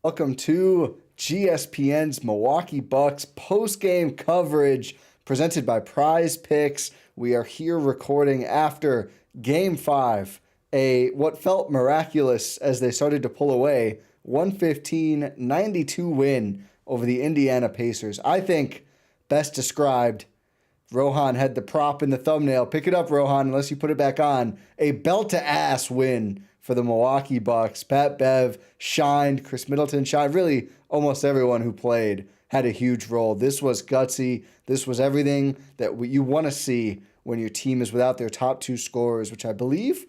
Welcome to GSPN's Milwaukee Bucks post-game coverage presented by Prize Picks. We are here recording after Game 5, what felt miraculous as they started to pull away, 115-92 win over the Indiana Pacers. I think best described, Rohan had the prop in the thumbnail. Pick it up, Rohan, unless you put it back on. A belt-to-ass win for the Milwaukee Bucks. Pat Bev shined. Khris Middleton shined. Really, almost everyone who played had a huge role. This was gutsy. This was everything that you want to see when your team is without their top two scorers, which I believe,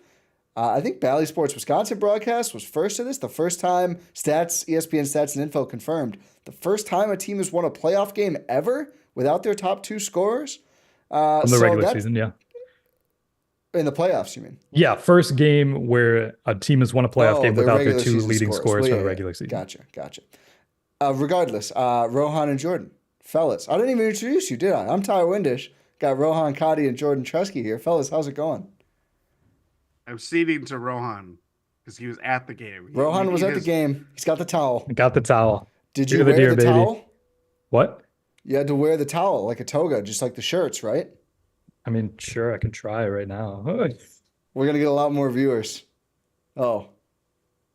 I think Bally Sports Wisconsin broadcast was first to this. The first time, ESPN Stats and Info confirmed, the first time a team has won a playoff game ever without their top two scorers. From the regular season, yeah. In the playoffs, you mean? Yeah, first game where a team has won a playoff game without their two leading scorers for the regular season. Gotcha. Regardless, Rohan and Jordan, fellas, I didn't even introduce you, did I? I'm Tyler Windisch. Got Rohan Katti and Jordan Treske here. Fellas, how's it going? I'm ceding to Rohan because he was at the game. Rohan was at the game. He's got the towel. Got the towel. Did you wear the towel? What? You had to wear the towel like a toga, just like the shirts, right? I mean, sure, I can try right now. We're gonna get a lot more viewers. Oh,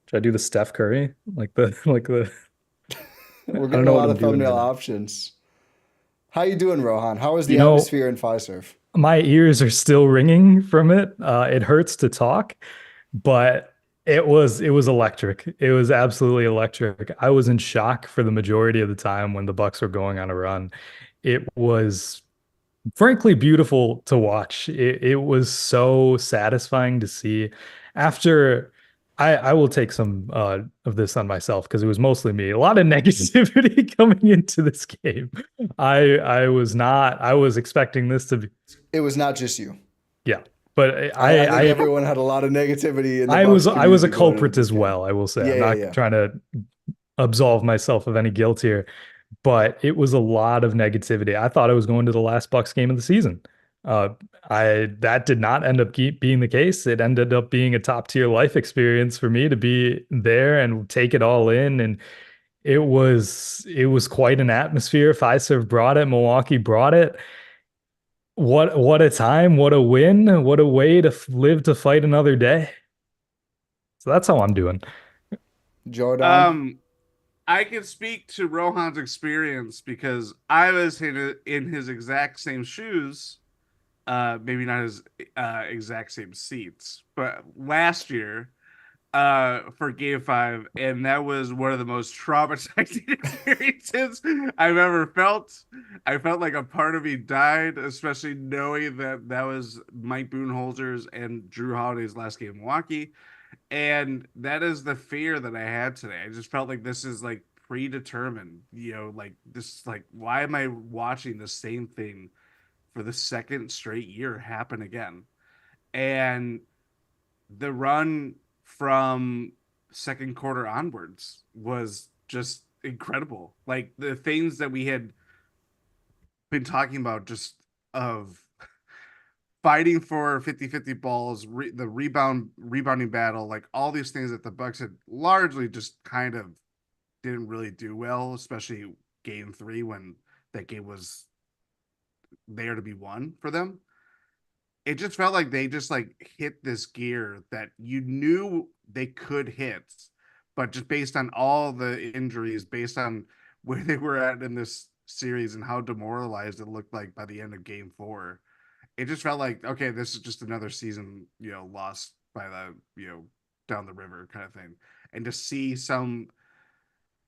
should I do the Steph Curry? Like the We're getting a lot of thumbnail options. How you doing, Rohan? How is the atmosphere in Fiserv? My ears are still ringing from it. It hurts to talk, but it was electric. It was absolutely electric. I was in shock for the majority of the time when the Bucks were going on a run. It was frankly beautiful to watch. It was so satisfying to see. After I will take some of this on myself because it was mostly me. A lot of negativity coming into this game. I was expecting this to be. It was not just you. Yeah. But I think everyone had a lot of negativity. I was a culprit as well, I will say. I'm not trying to absolve myself of any guilt here, but it was a lot of negativity. I thought I was going to the last Bucks game of the season. That did not end up being the case. It ended up being a top tier life experience for me to be there and take it all in. And it was quite an atmosphere. Fiserv brought it. Milwaukee brought it. What a time, what a win, what a way to live to fight another day. So that's how I'm doing. Jordan? I can speak to Rohan's experience because I was in his exact same shoes, maybe not his exact same seats, but last year for Game 5, and that was one of the most traumatizing experiences I've ever felt. I felt like a part of me died, especially knowing that was Mike Budenholzer's and Drew Holiday's last game in Milwaukee. And that is the fear that I had today. I just felt like this is like predetermined, like this, like, why am I watching the same thing for the second straight year happen again? And the run from second quarter onwards was just incredible. Like the things that we had been talking about, just of fighting for 50-50 balls, the rebounding battle, like all these things that the Bucks had largely just kind of didn't really do well, especially Game 3 when that game was there to be won for them. It just felt like they just like hit this gear that you knew they could hit, but just based on all the injuries, based on where they were at in this series and how demoralized it looked like by the end of Game 4, it just felt like, okay, this is just another season, lost by the, down the river kind of thing. And to see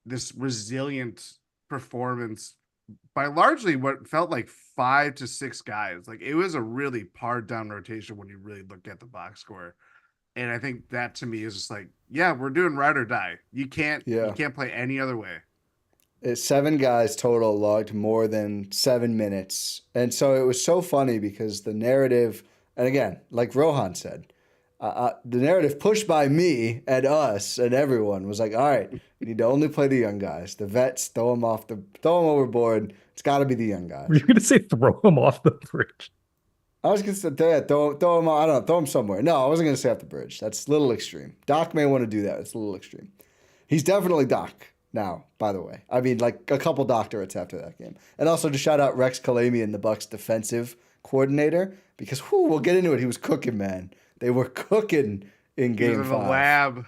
this resilient performance by largely what felt like 5 to 6 guys. Like it was a really pared down rotation when you really look at the box score. And I think that to me is just like, yeah, we're doing ride or die. You can't play any other way. 7 guys total logged more than 7 minutes. And so it was so funny because the narrative, and again, like Rohan said, the narrative pushed by me and us and everyone was like, all right, we need to only play the young guys. The vets, throw them overboard. It's got to be the young guys. Were you going to say throw them off the bridge? I was going to say, throw them, I don't know, throw them somewhere. No, I wasn't going to say off the bridge. That's a little extreme. Doc may want to do that. It's a little extreme. He's definitely Doc. now, by the way. I mean, like a couple doctorates after that game. And also to shout out Rex Kalamian, the Bucks defensive coordinator, because we'll get into it. He was cooking, man. They were cooking in game 5. The lab.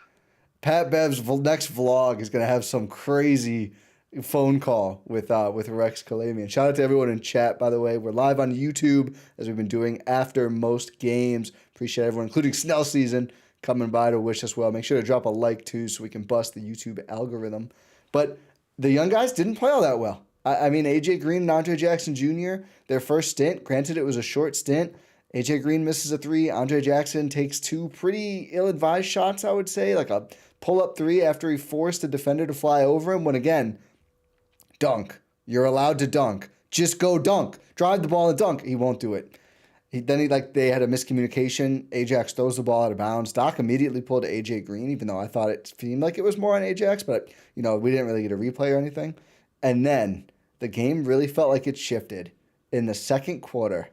Pat Bev's next vlog is going to have some crazy phone call with Rex Kalamian. Shout out to everyone in chat, by the way. We're live on YouTube, as we've been doing after most games. Appreciate everyone, including Snell Season, coming by to wish us well. Make sure to drop a like, too, so we can bust the YouTube algorithm. But the young guys didn't play all that well. I mean, A.J. Green and Andre Jackson Jr., their first stint, granted it was a short stint, A.J. Green misses a 3. Andre Jackson takes 2 pretty ill-advised shots, I would say, like a pull-up 3 after he forced a defender to fly over him when, again, dunk. You're allowed to dunk. Just go dunk. Drive the ball and dunk. He won't do it. They had a miscommunication. Ajax throws the ball out of bounds. Doc immediately pulled to A.J. Green, even though I thought it seemed like it was more on Ajax, but, we didn't really get a replay or anything. And then the game really felt like it shifted in the second quarter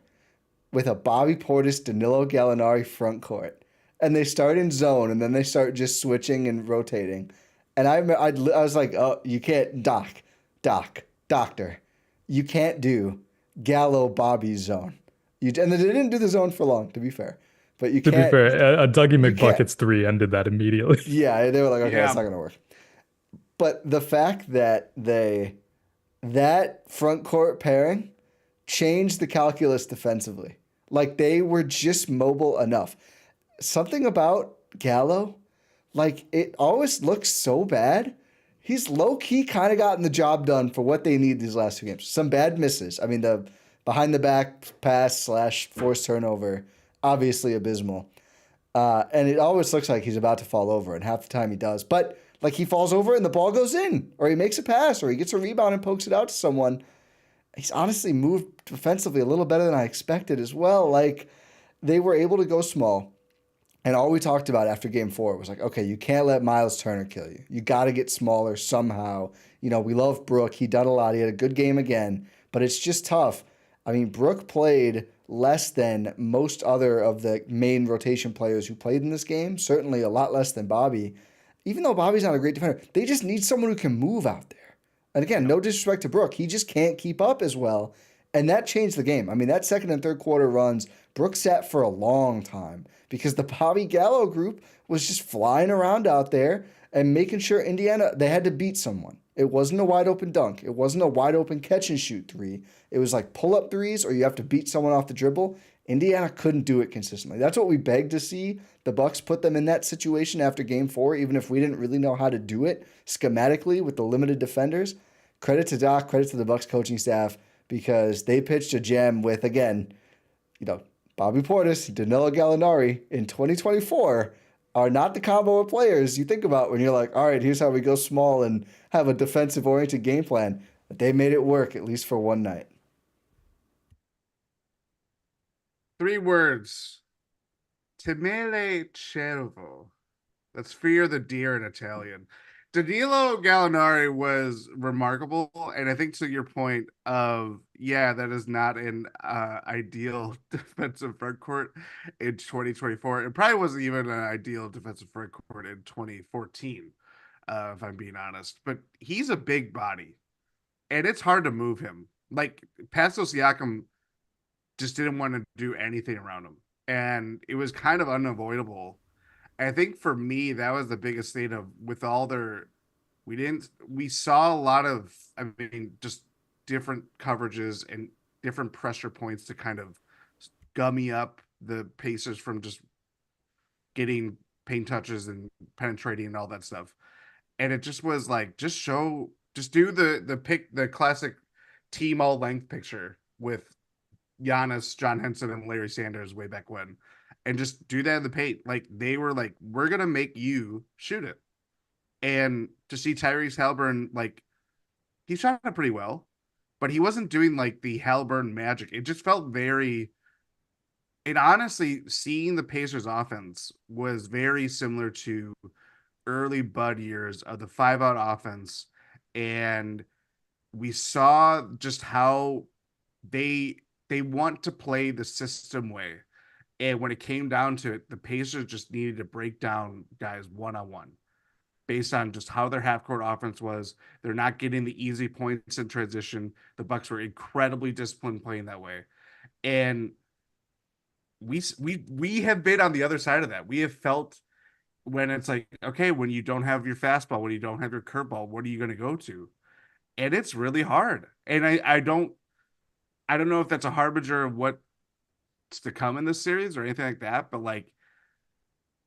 with a Bobby Portis, Danilo Gallinari front court. And they start in zone, and then they start just switching and rotating. And I was like, oh, you can't, doctor, you can't do Gallo Bobby zone. And they didn't do the zone for long, to be fair. But you can't. To be fair, a Dougie McBuckets 3 ended that immediately. Yeah, they were like, okay, that's not going to work. But the fact that that front court pairing changed the calculus defensively. Like, they were just mobile enough. Something about Gallo, like, it always looks so bad. He's low-key kind of gotten the job done for what they need these last 2 games. Some bad misses. I mean, the behind-the-back pass / forced turnover, obviously abysmal. And it always looks like he's about to fall over, and half the time he does. But, like, he falls over and the ball goes in, or he makes a pass, or he gets a rebound and pokes it out to someone. He's honestly moved defensively a little better than I expected as well. Like, they were able to go small. And all we talked about after game 4 was like, okay, you can't let Miles Turner kill you. You got to get smaller somehow. We love Brook. He done a lot. He had a good game again, but it's just tough. I mean, Brook played less than most other of the main rotation players who played in this game, certainly a lot less than Bobby. Even though Bobby's not a great defender, they just need someone who can move out there. And again, no disrespect to Brook. He just can't keep up as well. And that changed the game. I mean, that second and third quarter runs, Brook sat for a long time because the Bobby Gallo group was just flying around out there and making sure Indiana, they had to beat someone. It wasn't a wide open dunk. It wasn't a wide open catch and shoot 3. It was like pull up 3s or you have to beat someone off the dribble. Indiana couldn't do it consistently. That's what we begged to see. The Bucks put them in that situation after game 4, even if we didn't really know how to do it schematically with the limited defenders. Credit to Doc, credit to the Bucks coaching staff, because they pitched a gem with, again, Bobby Portis, Danilo Gallinari in 2024 are not the combo of players you think about when you're like, all right, here's how we go small and have a defensive-oriented game plan. But they made it work, at least for one night. 3 words. Temere cervo. That's fear the deer in Italian. Danilo Gallinari was remarkable, and I think to your point of, that is not an ideal defensive front court in 2024. It probably wasn't even an ideal defensive front court in 2014, if I'm being honest. But he's a big body, and it's hard to move him. Like, Pascal Siakam just didn't want to do anything around him, and it was kind of unavoidable. I think for me, that was the biggest thing of with all their, we saw a lot of, just different coverages and different pressure points to kind of gummy up the Pacers from just getting paint touches and penetrating and all that stuff. And it just was like, just do the classic team all length picture with Giannis, John Henson, and Larry Sanders way back when. And just do that in the paint. Like, they were like, we're going to make you shoot it. And to see Tyrese Haliburton, like, he shot it pretty well, but he wasn't doing, like, the Haliburton magic. It just felt very... And honestly, seeing the Pacers offense was very similar to early Bud years of the 5-out offense. And we saw just how they want to play the system way. And when it came down to it, the Pacers just needed to break down guys one-on-one. based on just how their half court offense was. They're not getting the easy points in transition. The Bucks were incredibly disciplined playing that way. And we have been on the other side of that. We have felt when it's like, okay, when you don't have your fastball, when you don't have your curveball, what are you going to go to? And it's really hard. And I don't know if that's a harbinger of what's to come in this series or anything like that, but like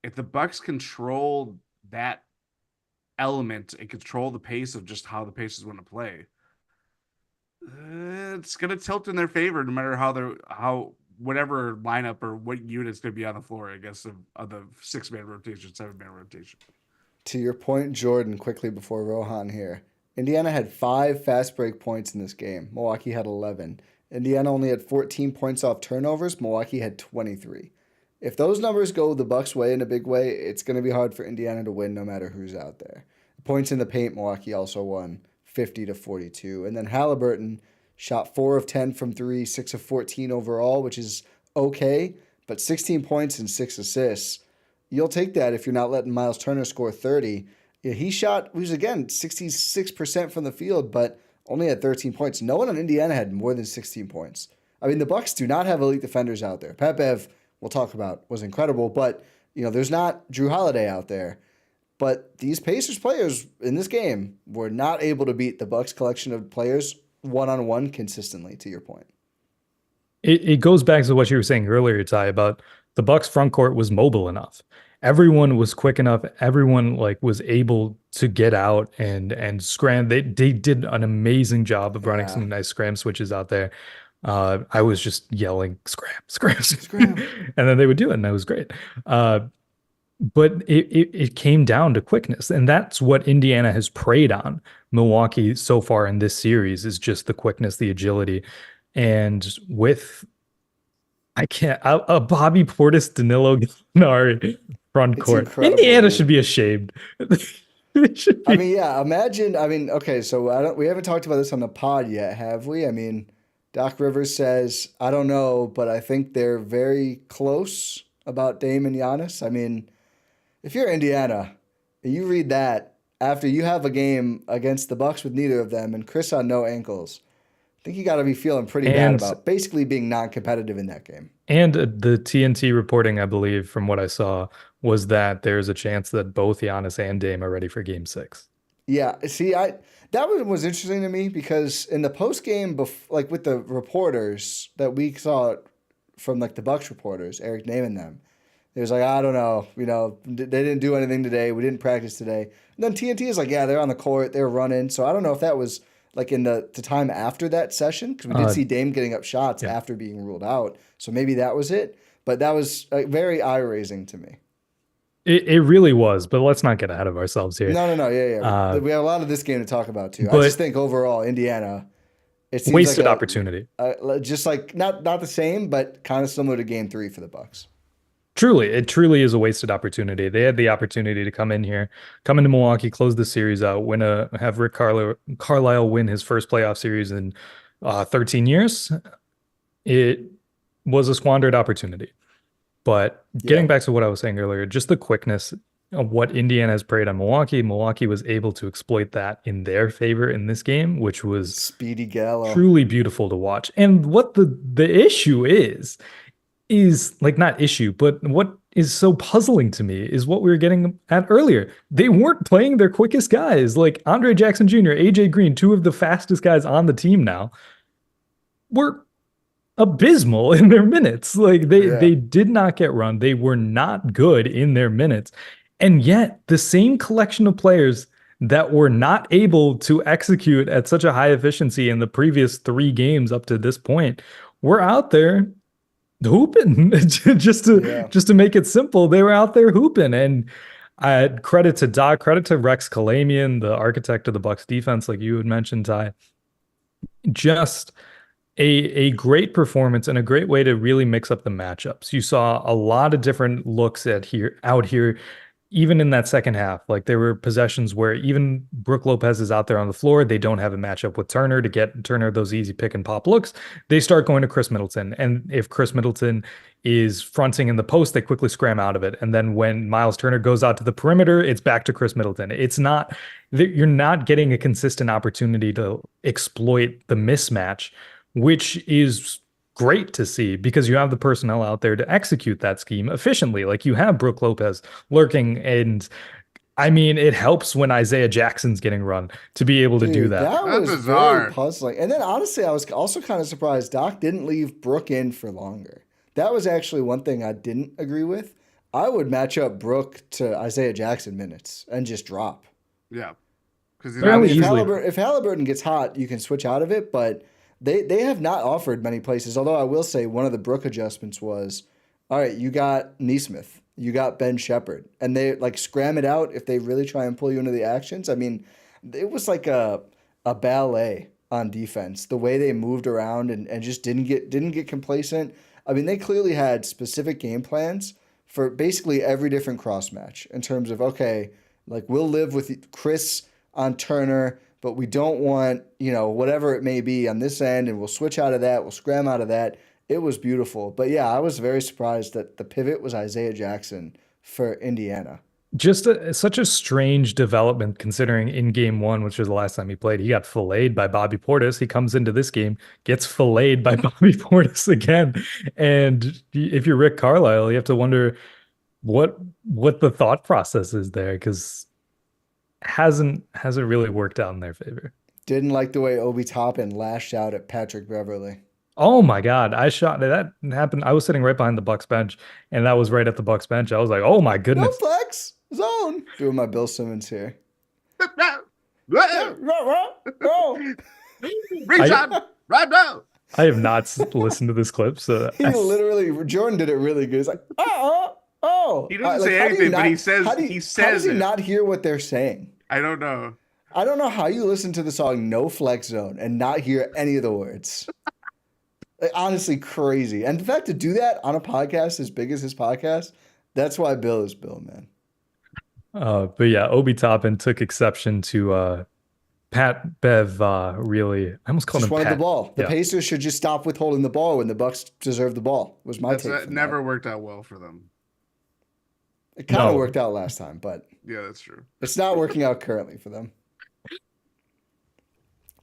if the Bucks control that element and control the pace of just how the Pacers want to play, it's going to tilt in their favor no matter how whatever lineup or what unit's going to be on the floor, I guess, of the 6-man rotation, 7-man rotation. To your point, Jordan, quickly before Rohan here, Indiana had 5 fast break points in this game. Milwaukee had 11. Indiana only had 14 points off turnovers. Milwaukee had 23. If those numbers go the Bucks' way in a big way, it's going to be hard for Indiana to win no matter who's out there. Points in the paint, Milwaukee also won 50-42. And then Halliburton shot 4 of 10 from 3, 6 of 14 overall, which is okay, but 16 points and 6 assists. You'll take that if you're not letting Miles Turner score 30. Yeah, he was again 66% from the field, but only had 13 points. No one on Indiana had more than 16 points. I mean, the Bucks do not have elite defenders out there. Pat Bev, we'll talk about, was incredible, but there's not Drew Holiday out there. But these Pacers players in this game were not able to beat the Bucks collection of players one-on-one consistently, to your point. It goes back to what you were saying earlier, Ty, about the Bucks front court was mobile enough. Everyone was quick enough. Everyone was able to get out and scram. They did an amazing job of running some nice scram switches out there. I was just yelling, scram. And then they would do it, and that was great. But it came down to quickness, and that's what Indiana has preyed on Milwaukee so far in this series, is just the quickness, the agility. And with a Bobby Portis, Danilo Gallinari front court, Indiana should be ashamed. Imagine. Okay, so we haven't talked about this on the pod yet, have we? I mean, Doc Rivers says, I don't know, but I think they're very close about Dame and Giannis. I mean, if you're Indiana and you read that after you have a game against the Bucks with neither of them and Khris on no ankles, I think you got to be feeling pretty bad about basically being non-competitive in that game. And the TNT reporting, I believe, from what I saw, was that there's a chance that both Giannis and Dame are ready for Game 6. Yeah, see, that one was interesting to me because in the post-game, with the reporters that we saw from the Bucks reporters, Eric naming them, it was I don't know, they didn't do anything today. We didn't practice today. And then TNT is they're on the court, they're running. So I don't know if that was in the time after that session, because we did see Dame getting up shots after being ruled out. So maybe that was it. But that was very eye-raising to me. It really was, but let's not get ahead of ourselves here. No. Yeah. We have a lot of this game to talk about, too. I just think overall, Indiana, it seems wasted opportunity. Just not the same, but kind of similar to Game 3 for the Bucks. It truly is a wasted opportunity. They had the opportunity to come into Milwaukee, close the series out, have Rick Carlisle win his first playoff series in 13 years. It was a squandered opportunity. But getting back to what I was saying earlier, just the quickness of what Indiana has preyed on Milwaukee. Milwaukee was able to exploit that in their favor in this game, which was Speedy Gallo, truly beautiful to watch. And what the issue is not issue, but what is so puzzling to me is what we were getting at earlier. They weren't playing their quickest guys. Andre Jackson Jr., AJ Green, 2 of the fastest guys on the team now, were abysmal in their minutes. They did not get run. They were not good in their minutes. And yet the same collection of players that were not able to execute at such a high efficiency in the previous 3 games up to this point were out there hooping. just to make it simple, they were out there hooping. And credit to Doc, credit to Rex Kalamian, the architect of the Bucks defense, like you had mentioned, Ty. Just a great performance and a great way to really mix up the matchups. You saw a lot of different looks out here. even in that second half, like there were possessions where even Brook Lopez is out there on the floor. They don't have a matchup with Turner to get Turner those easy pick and pop looks. They start going to Khris Middleton. And if Khris Middleton is fronting in the post, they quickly scram out of it. And then when Miles Turner goes out to the perimeter, it's back to Khris Middleton. It's not, you're not getting a consistent opportunity to exploit the mismatch, which is great to see because you have the personnel out there to execute that scheme efficiently. Like you have Brook Lopez lurking, and I mean, it helps when Isaiah Jackson's getting run to be able to do that. That was very puzzling. And then honestly, I was also kind of surprised Doc didn't leave Brook in for longer. That was actually one thing I didn't agree with. I would match up Brook to Isaiah Jackson minutes and just drop. Yeah. Because if Halliburton gets hot, you can switch out of it, but They have not offered many places, although I will say one of the Brook adjustments was, all right, you got Nesmith, you got Ben Shepherd, and they like scram it out if they really try and pull you into the actions. I mean, it was like a ballet on defense, the way they moved around and just didn't get complacent. I mean, they clearly had specific game plans for basically every different cross match in terms of, okay, like we'll live with Khris on Turner, but we don't want, whatever it may be on this end, and we'll switch out of that, we'll scram out of that. It was beautiful. But yeah, I was very surprised that the pivot was Isaiah Jackson for Indiana. Just such a strange development considering in game one, which was the last time he played, he got filleted by Bobby Portis. He comes into this game, gets filleted by Bobby Portis again. And if you're Rick Carlisle, you have to wonder what the thought process is there, because hasn't really worked out in their favor. Didn't like the way Obi Toppin lashed out at Patrick Beverley. Oh my God. That happened. I was sitting right behind the Bucks bench, and that was right at the Bucks bench. I was like, oh my goodness. No flex zone. Doing my Bill Simmons here. Right now. I have not listened to this clip. So Jordan did it really good. He's like, oh. He doesn't say anything, but he says how does he not hear what they're saying? I don't know. I don't know how you listen to the song No Flex Zone and not hear any of the words. Honestly, crazy. And the fact to do that on a podcast as big as his podcast, that's why Bill is Bill, man. But yeah, Obi Toppin took exception to Pat Bev really, I almost called him wanted Pat. The ball. The Pacers should just stop withholding the ball when the Bucks deserve the ball, was my take. That never worked out well for them. It kind of worked out last time, but yeah, that's true. It's not working out currently for them.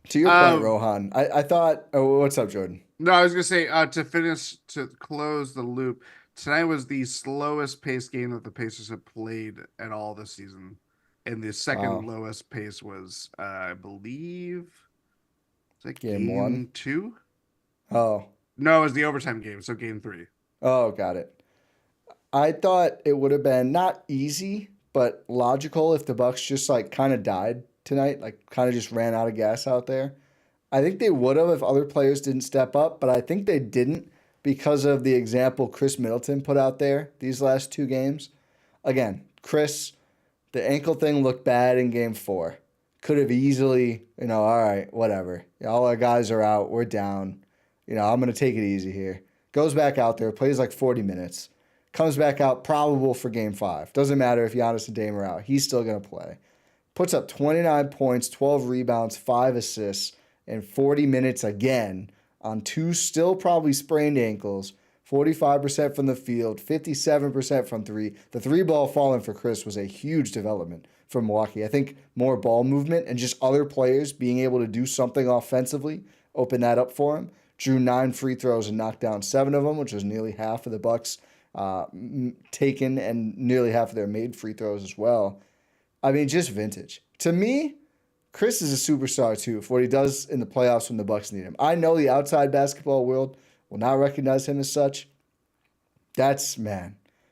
To your point, Rohan, I thought, what's up, Jordan? No, I was going to say, to close the loop, tonight was the slowest pace game that the Pacers have played at all this season. And the second lowest pace was, I believe, it's like game 1, 2? Oh. No, it was the overtime game, so game 3. Oh, got it. I thought it would have been not easy, but logical if the Bucks just like kind of died tonight, like kind of just ran out of gas out there. I think they would have if other players didn't step up, but I think they didn't because of the example Khris Middleton put out there these last 2 games. Again, Khris, the ankle thing looked bad in game 4. Could have easily, all right, whatever. All our guys are out. We're down. I'm going to take it easy here. Goes back out there, plays like 40 minutes. Comes back out, probable for game 5. Doesn't matter if Giannis and Dame are out. He's still going to play. Puts up 29 points, 12 rebounds, 5 assists, and 40 minutes again on 2 still probably sprained ankles, 45% from the field, 57% from 3. The 3 ball falling for Khris was a huge development for Milwaukee. I think more ball movement and just other players being able to do something offensively opened that up for him. Drew 9 free throws and knocked down 7 of them, which was nearly half of the Bucks taken and nearly half of their made free throws as well. I mean, just vintage. To me, Khris is a superstar too for what he does in the playoffs when the Bucks need him. I know the outside basketball world will not recognize him as such. That's,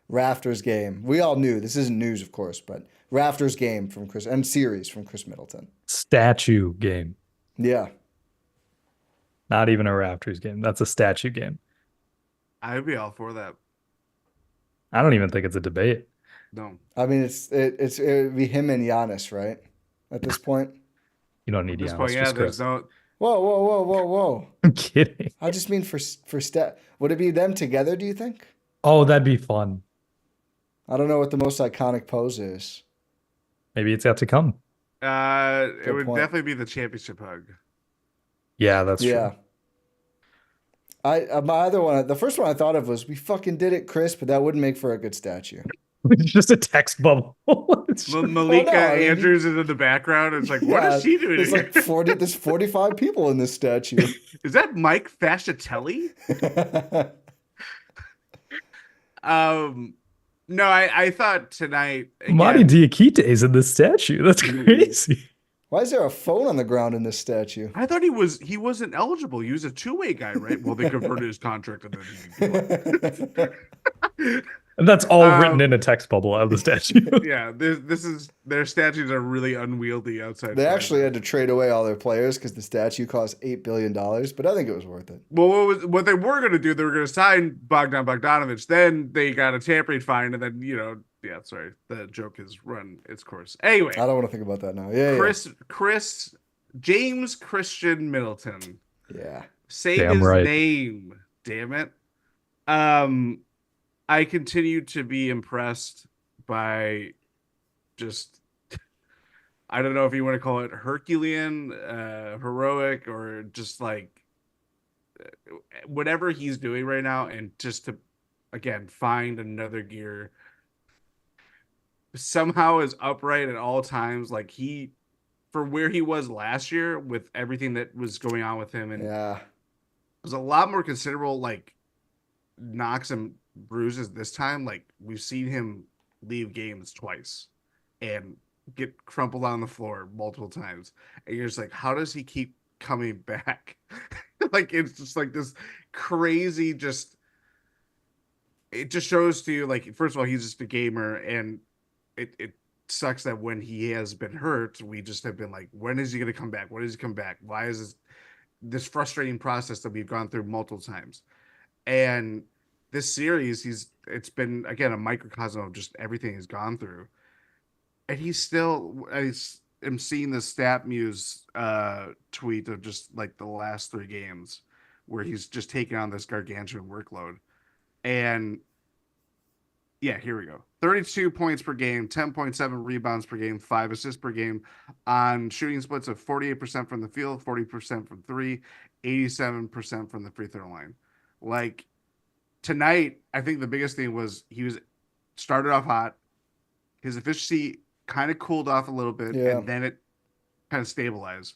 Rafters game. We all knew. This isn't news, of course, but Rafters game from Khris and series from Khris Middleton. Statue game. Yeah. Not even a Raptors game. That's a statue game. I'd be all for that. I don't even think it's a debate. No. I mean, it would be him and Giannis, right? At this point. You don't need Giannis. There's no... Whoa. I'm kidding. I just mean for stat. Would it be them together, do you think? Oh, that'd be fun. I don't know what the most iconic pose is. Maybe it's yet to come. It would definitely be the championship hug. Yeah, that's true. My other one, the first one I thought of was "We fucking did it, Khris," but that wouldn't make for a good statue. It's just a text bubble. Malika Andrews is in the background. It's like, what is she doing? There's like 45 people in this statue. Is that Mike Fascitelli? No, I thought tonight. Marty Diakite is in this statue. That's crazy. Why is there a phone on the ground in this statue? I thought he wasn't eligible. He was a two-way guy, right? Well, they converted his contract and then and that's all written in a text bubble out of the statue. Yeah, their statues are really unwieldy outside. They actually had to trade away all their players because the statue cost $8 billion, but I think it was worth it. Well, what they were going to do, they were going to sign Bogdan Bogdanovic. Then they got a tampering fine, and then the joke has run its course. Anyway, I don't want to think about that now. Yeah, James Christian Middleton. Yeah, say his name. Damn it. I continue to be impressed by just, I don't know if you want to call it Herculean, heroic, or just like whatever he's doing right now. And just to, again, find another gear, somehow is upright at all times. Like for where he was last year with everything that was going on with him. And it was a lot more considerable, like knocks and bruises this time. Like we've seen him leave games twice and get crumpled on the floor multiple times, and you're just like, how does he keep coming back? Like it's just like this crazy, it just shows to you, like, first of all, he's just a gamer, and it sucks that when he has been hurt, we just have been like, when is he going to come back? When does he come back? Why is this frustrating process that we've gone through multiple times? And this series, it's been, again, a microcosm of just everything he's gone through. And he's still, I'm seeing the StatMuse tweet of just like the last 3 games where he's just taking on this gargantuan workload. And yeah, here we go. 32 points per game, 10.7 rebounds per game, 5 assists per game on shooting splits of 48% from the field, 40% from 3, 87% from the free throw line. Like, tonight, I think the biggest thing was he started off hot. His efficiency kind of cooled off a little bit, and then it kind of stabilized.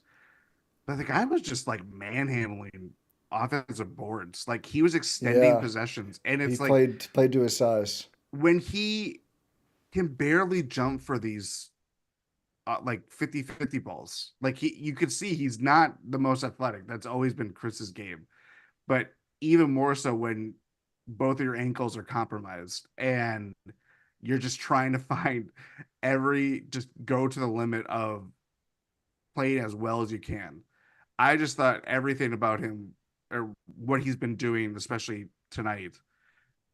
But the guy was just like manhandling offensive boards. Like he was extending possessions, and it's he like played to his size. When he can barely jump for these like 50-50 balls. Like you could see he's not the most athletic. That's always been Khris's game. But even more so when both of your ankles are compromised and you're just trying to find just go to the limit of playing as well as you can. I just thought everything about him, or what he's been doing, especially tonight,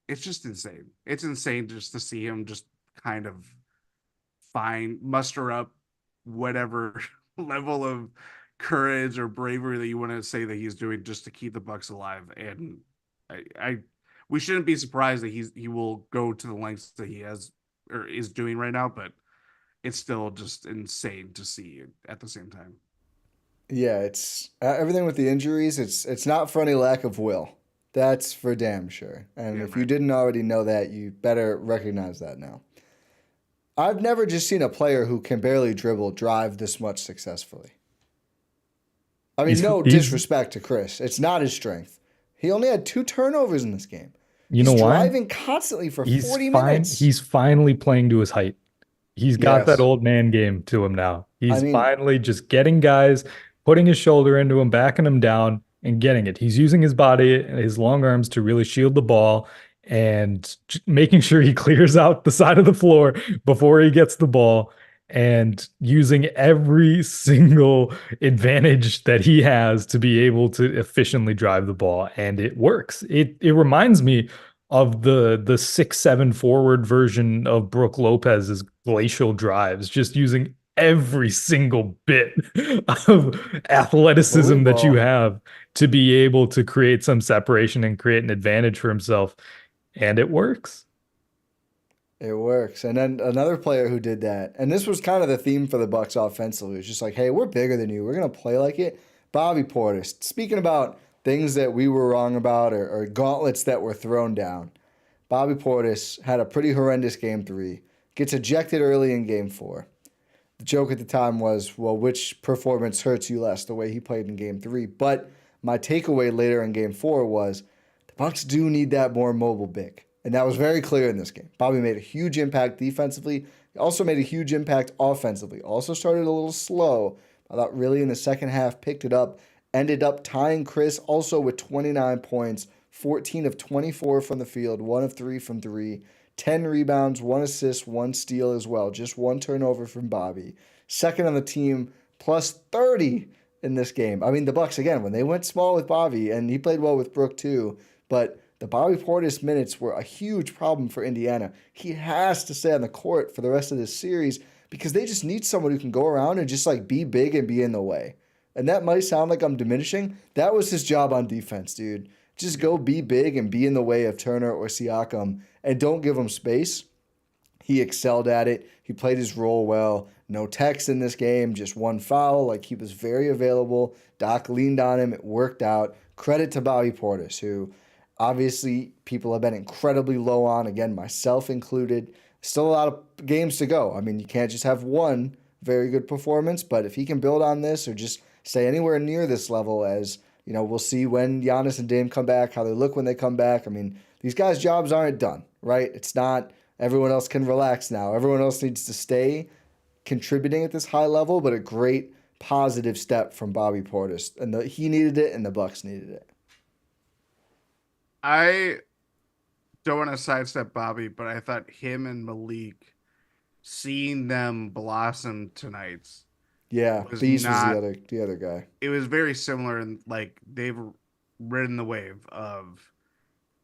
it's just insane. It's insane just to see him just kind of muster up whatever level of courage or bravery that you want to say that he's doing just to keep the Bucks alive. And we shouldn't be surprised that he will go to the lengths that he has or is doing right now, but it's still just insane to see at the same time. Yeah, it's everything with the injuries. It's not for any lack of will. That's for damn sure. And if you didn't already know that, you better recognize that now. I've never just seen a player who can barely dribble drive this much successfully. I mean, no disrespect to Khris. It's not his strength. He only had 2 turnovers in this game. You know why? He's driving constantly for 40 minutes. He's finally playing to his height. He's got that old man game to him now. He's finally just getting guys, putting his shoulder into him, backing him down, and getting it. He's using his body, his long arms to really shield the ball and making sure he clears out the side of the floor before he gets the ball, and using every single advantage that he has to be able to efficiently drive the ball. And it works. It reminds me of the 6'7" forward version of Brook Lopez's glacial drives, just using every single bit of athleticism that you have to be able to create some separation and create an advantage for himself. And it works. It works. And then another player who did that, and this was kind of the theme for the Bucks offensively, it's just like, hey, we're bigger than you. We're going to play like it. Bobby Portis. Speaking about things that we were wrong about or gauntlets that were thrown down, Bobby Portis had a pretty horrendous game 3, gets ejected early in game 4. The joke at the time was, well, which performance hurts you less, the way he played in game 3? But my takeaway later in game 4 was the Bucks do need that more mobile big. And that was very clear in this game. Bobby made a huge impact defensively. He also made a huge impact offensively. Also started a little slow. I thought really in the second half picked it up. Ended up tying Khris also with 29 points, 14 of 24 from the field, 1 of 3 from 3, 10 rebounds, 1 assist, 1 steal as well. Just 1 turnover from Bobby. Second on the team, plus 30 in this game. I mean, the Bucks, again, when they went small with Bobby, and he played well with Brook too, but the Bobby Portis minutes were a huge problem for Indiana. He has to stay on the court for the rest of this series because they just need someone who can go around and just like be big and be in the way. And that might sound like I'm diminishing. That was his job on defense, dude. Just go be big and be in the way of Turner or Siakam and don't give him space. He excelled at it. He played his role well. No techs in this game, just 1 foul. Like, he was very available. Doc leaned on him. It worked out. Credit to Bobby Portis, who obviously people have been incredibly low on, again, myself included. Still a lot of games to go. I mean, you can't just have one very good performance, but if he can build on this or just stay anywhere near this level, as you know, we'll see when Giannis and Dame come back, how they look when they come back. I mean, these guys' jobs aren't done, right? It's not everyone else can relax now. Everyone else needs to stay contributing at this high level, but a great positive step from Bobby Portis. And he needed it and the Bucks needed it. I don't want to sidestep Bobby, but I thought him and Malik, seeing them blossom tonight, yeah, was Beast not, was the other guy. It was very similar, and like they've ridden the wave of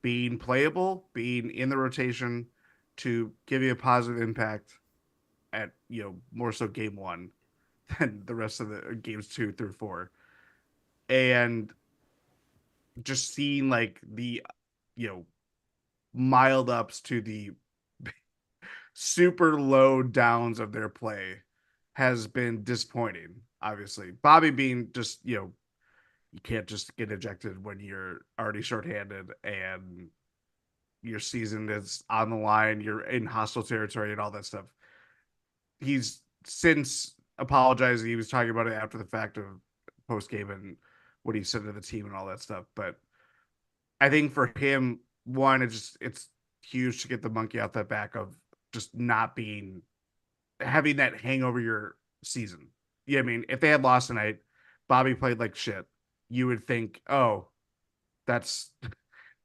being playable, being in the rotation to give you a positive impact at, more so game 1 than the rest of the games 2 through 4. And just seeing like the, mild ups to the super low downs of their play has been disappointing. Obviously, Bobby being just, you can't just get ejected when you're already shorthanded and your season is on the line, you're in hostile territory and all that stuff. He's since apologized. He was talking about it after the fact of post game and what he said to the team and all that stuff. But I think for him, one, it's huge to get the monkey out that back of just not having that hangover your season. Yeah, I mean, if they had lost tonight, Bobby played like shit, you would think, oh, that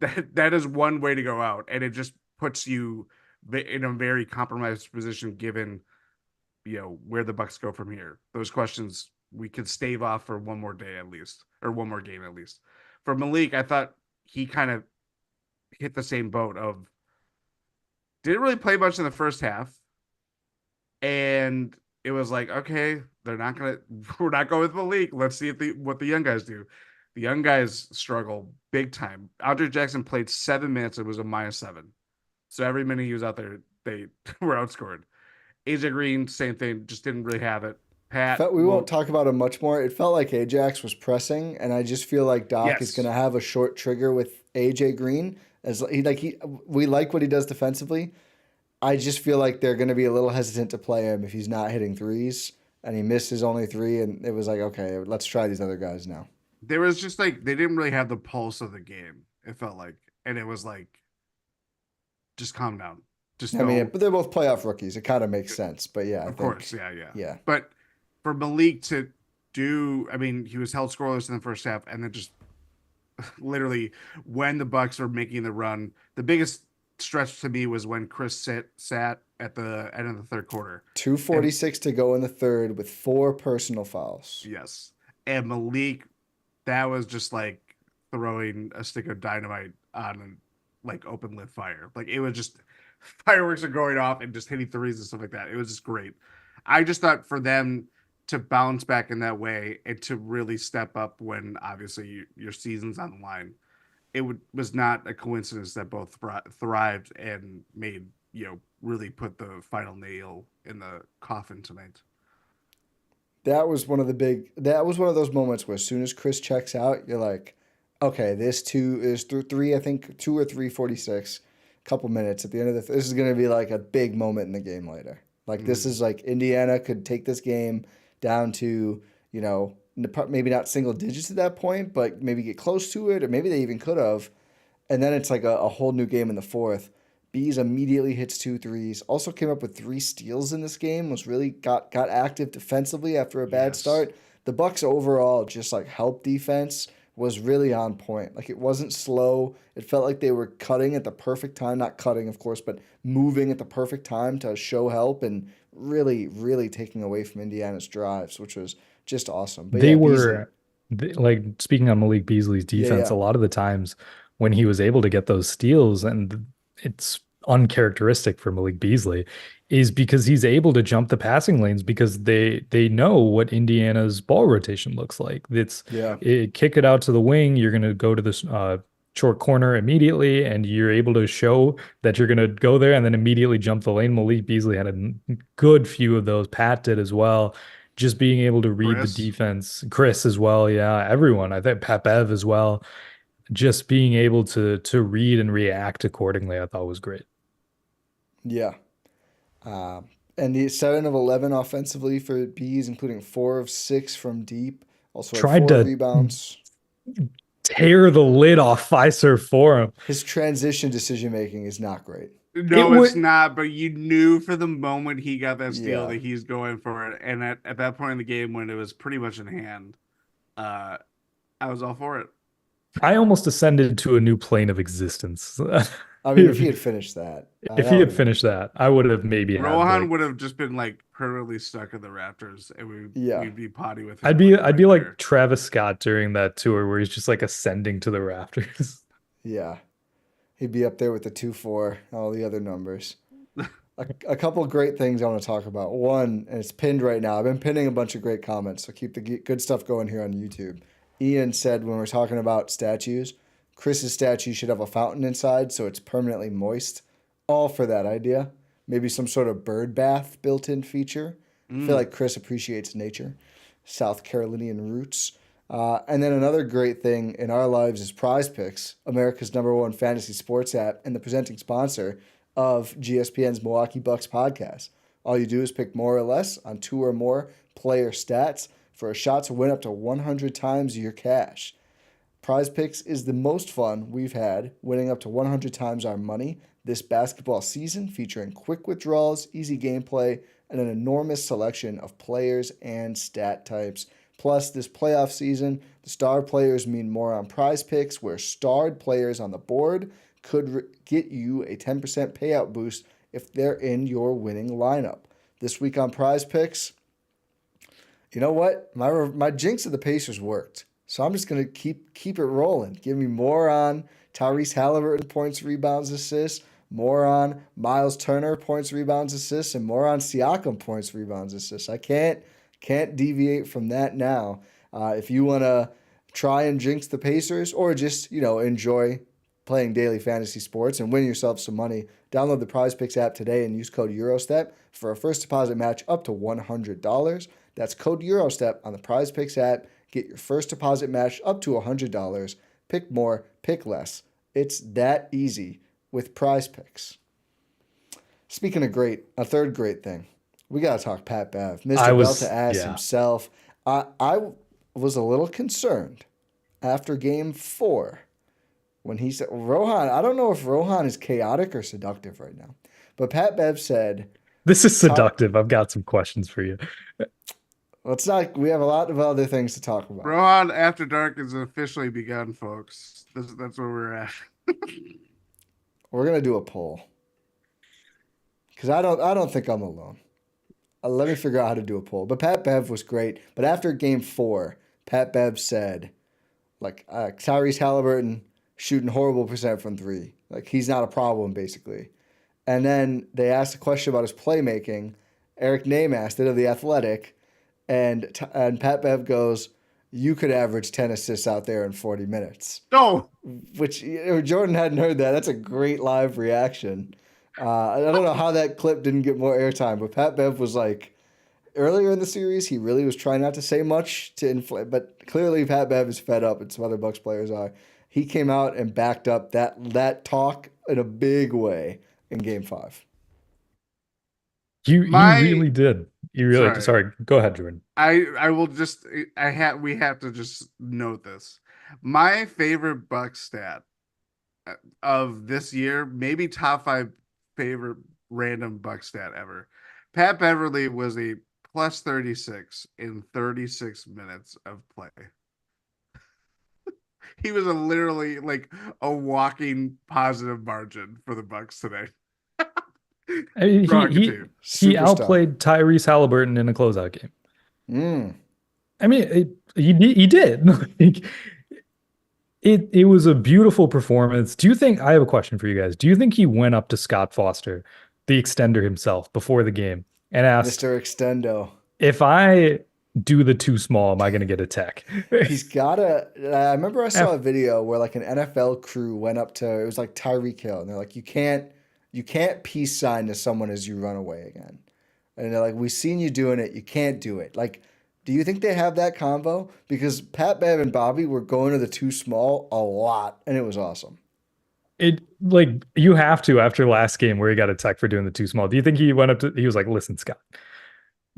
is one way to go out, and it just puts you in a very compromised position given, where the Bucks go from here. Those questions we could stave off for one more day at least, or one more game at least. For Malik, I thought he kind of hit the same boat of didn't really play much in the first half, and it was like, okay, we're not going with Malik. Let's see what the young guys do. The young guys struggle big time. Andre Jackson played 7 minutes. It was a -7. So every minute he was out there, they were outscored. AJ Green, same thing, just didn't really have it. Pat, we won't talk about him much more. It felt like Ajax was pressing, and I just feel like Doc is going to have a short trigger with AJ Green. We like what he does defensively. I just feel like they're going to be a little hesitant to play him if he's not hitting threes, and he missed his only 3, and it was like, okay, let's try these other guys now. There was just like they didn't really have the pulse of the game. It felt like, and it was like, just calm down. But they're both playoff rookies. It kind of makes sense. But yeah, of course, yeah. But for Malik to do, I mean, he was held scoreless in the first half, and then just literally when the Bucks were making the run, the biggest stretch to me was when Khris sat at the end of the third quarter. 2:46 to go in the third with 4 personal fouls. Yes, and Malik, that was just like throwing a stick of dynamite on like open lit fire. Like it was just fireworks are going off and just hitting threes and stuff like that. It was just great. I just thought for them to bounce back in that way and to really step up when obviously your season's on the line, it was not a coincidence that both thrived and made really put the final nail in the coffin tonight. That was one of those moments where as soon as Khris checks out, you're like, okay, this two is through three, I think 2 or 3:46, couple minutes at the end of this is going to be like a big moment in the game later. Like this is like Indiana could take this game down to, maybe not single digits at that point, but maybe get close to it, or maybe they even could have. And then it's like a whole new game in the fourth. Bees immediately hits 2 threes. Also came up with 3 steals in this game. Was really got active defensively after a bad start. The Bucks overall just like help defense was really on point. Like it wasn't slow. It felt like they were cutting at the perfect time. Not cutting, of course, but moving at the perfect time to show help and really, really taking away from Indiana's drives, which was just awesome. But like speaking on Malik Beasley's defense, a lot of the times when he was able to get those steals, and it's uncharacteristic for Malik Beasley, is because he's able to jump the passing lanes because they know what Indiana's ball rotation looks like. Kick it out to the wing. You're going to go to this short corner immediately, and you're able to show that you're going to go there and then immediately jump the lane. Malik Beasley had a good few of those. Pat did as well. Just being able to read the defense. Khris as well. Yeah, everyone. I think Pat Bev as well. Just being able to read and react accordingly, I thought was great. Yeah. And the 7 of 11 offensively for Bees, including 4 of 6 from deep. Also tried 4 to rebounds. Tear the lid off Fiserv Forum. His transition decision making is not great. No, it's not, but you knew for the moment he got that steal that he's going for it. And at that point in the game when it was pretty much in hand, I was all for it. I almost ascended to a new plane of existence. I mean, if he had finished that. I would have maybe Rohan would have just been like permanently stuck in the Raptors, and we'd be potty with him. I'd be like Travis Scott during that tour where he's just like ascending to the Raptors. Yeah. He'd be up there with the 2-4, all the other numbers. A couple of great things I want to talk about. One, and it's pinned right now. I've been pinning a bunch of great comments, so keep the good stuff going here on YouTube. Ian said when we're talking about statues, Khris's statue should have a fountain inside so it's permanently moist. All for that idea. Maybe some sort of bird bath built-in feature. I feel like Khris appreciates nature. South Carolinian roots. And then another great thing in our lives is Prize Picks, America's #1 fantasy sports app and the presenting sponsor of GSPN's Milwaukee Bucks podcast. All you do is pick more or less on 2 or more player stats for a shot to win up to 100 times your cash. Prize Picks is the most fun we've had, winning up to 100 times our money this basketball season, featuring quick withdrawals, easy gameplay, and an enormous selection of players and stat types. Plus, this playoff season, the star players mean more on Prize Picks, where starred players on the board could get you a 10% payout boost if they're in your winning lineup. This week on Prize Picks, you know what? My jinx of the Pacers worked. So I'm just going to keep it rolling. Give me more on Tyrese Halliburton points, rebounds, assists, more on Miles Turner points, rebounds, assists, and more on Siakam points, rebounds, assists. I can't deviate from that now. If you want to try and jinx the Pacers or just, enjoy playing daily fantasy sports and win yourself some money, download the Prize Picks app today and use code EuroStep for a first deposit match up to $100. That's code EuroStep on the Prize Picks app. Get your first deposit match up to $100. Pick more, pick less. It's that easy with Prize Picks. Speaking of great, a third great thing. We got to talk Pat Bev. Mr. Belt-to-Ass himself. I was a little concerned after game 4 when he said, Rohan, I don't know if Rohan is chaotic or seductive right now, but Pat Bev said, this is seductive. I've got some questions for you. We have a lot of other things to talk about. Rohan After Dark has officially begun, folks. That's where we're at. We're going to do a poll. Because I don't think I'm alone. Let me figure out how to do a poll. But Pat Bev was great. But after game 4, Pat Bev said, Tyrese Halliburton shooting horrible % from 3. He's not a problem, basically. And then they asked a question about his playmaking. Eric Name asked it of The Athletic. And Pat Bev goes, you could average 10 assists out there in 40 minutes. Oh! Which Jordan hadn't heard that. That's a great live reaction. I don't know how that clip didn't get more airtime, but Pat Bev was like, earlier in the series, he really was trying not to say much to inflate, but clearly Pat Bev is fed up, and some other Bucks players are. He came out and backed up that talk in a big way in Game 5. You really did. You really sorry. Go ahead, Jordan. I will just we have to just note this. My favorite Bucks stat of this year, maybe top 5 favorite random Bucks stat ever. Pat Beverly was a plus 36 in 36 minutes of play. He was literally like a walking positive margin for the Bucks today. I mean, he outplayed Tyrese Halliburton in a closeout game. I mean, he did. It was a beautiful performance. Do you think, I have a question for you guys. Do you think he went up to Scott Foster, the extender himself, before the game and asked, Mr. Extendo, if I do the too small, am I going to get a tech? He's got I remember I saw a video where like an NFL crew went up to, it was like Tyreek Hill, and they're like, you can't peace sign to someone as you run away again. And they're like, we've seen you doing it. You can't do it. Like, do you think they have that convo? Because Pat Bev and Bobby were going to the too small a lot, and it was awesome. You have to after last game where he got a tech for doing the too small. Do you think he went up to, he was like, listen, Scott,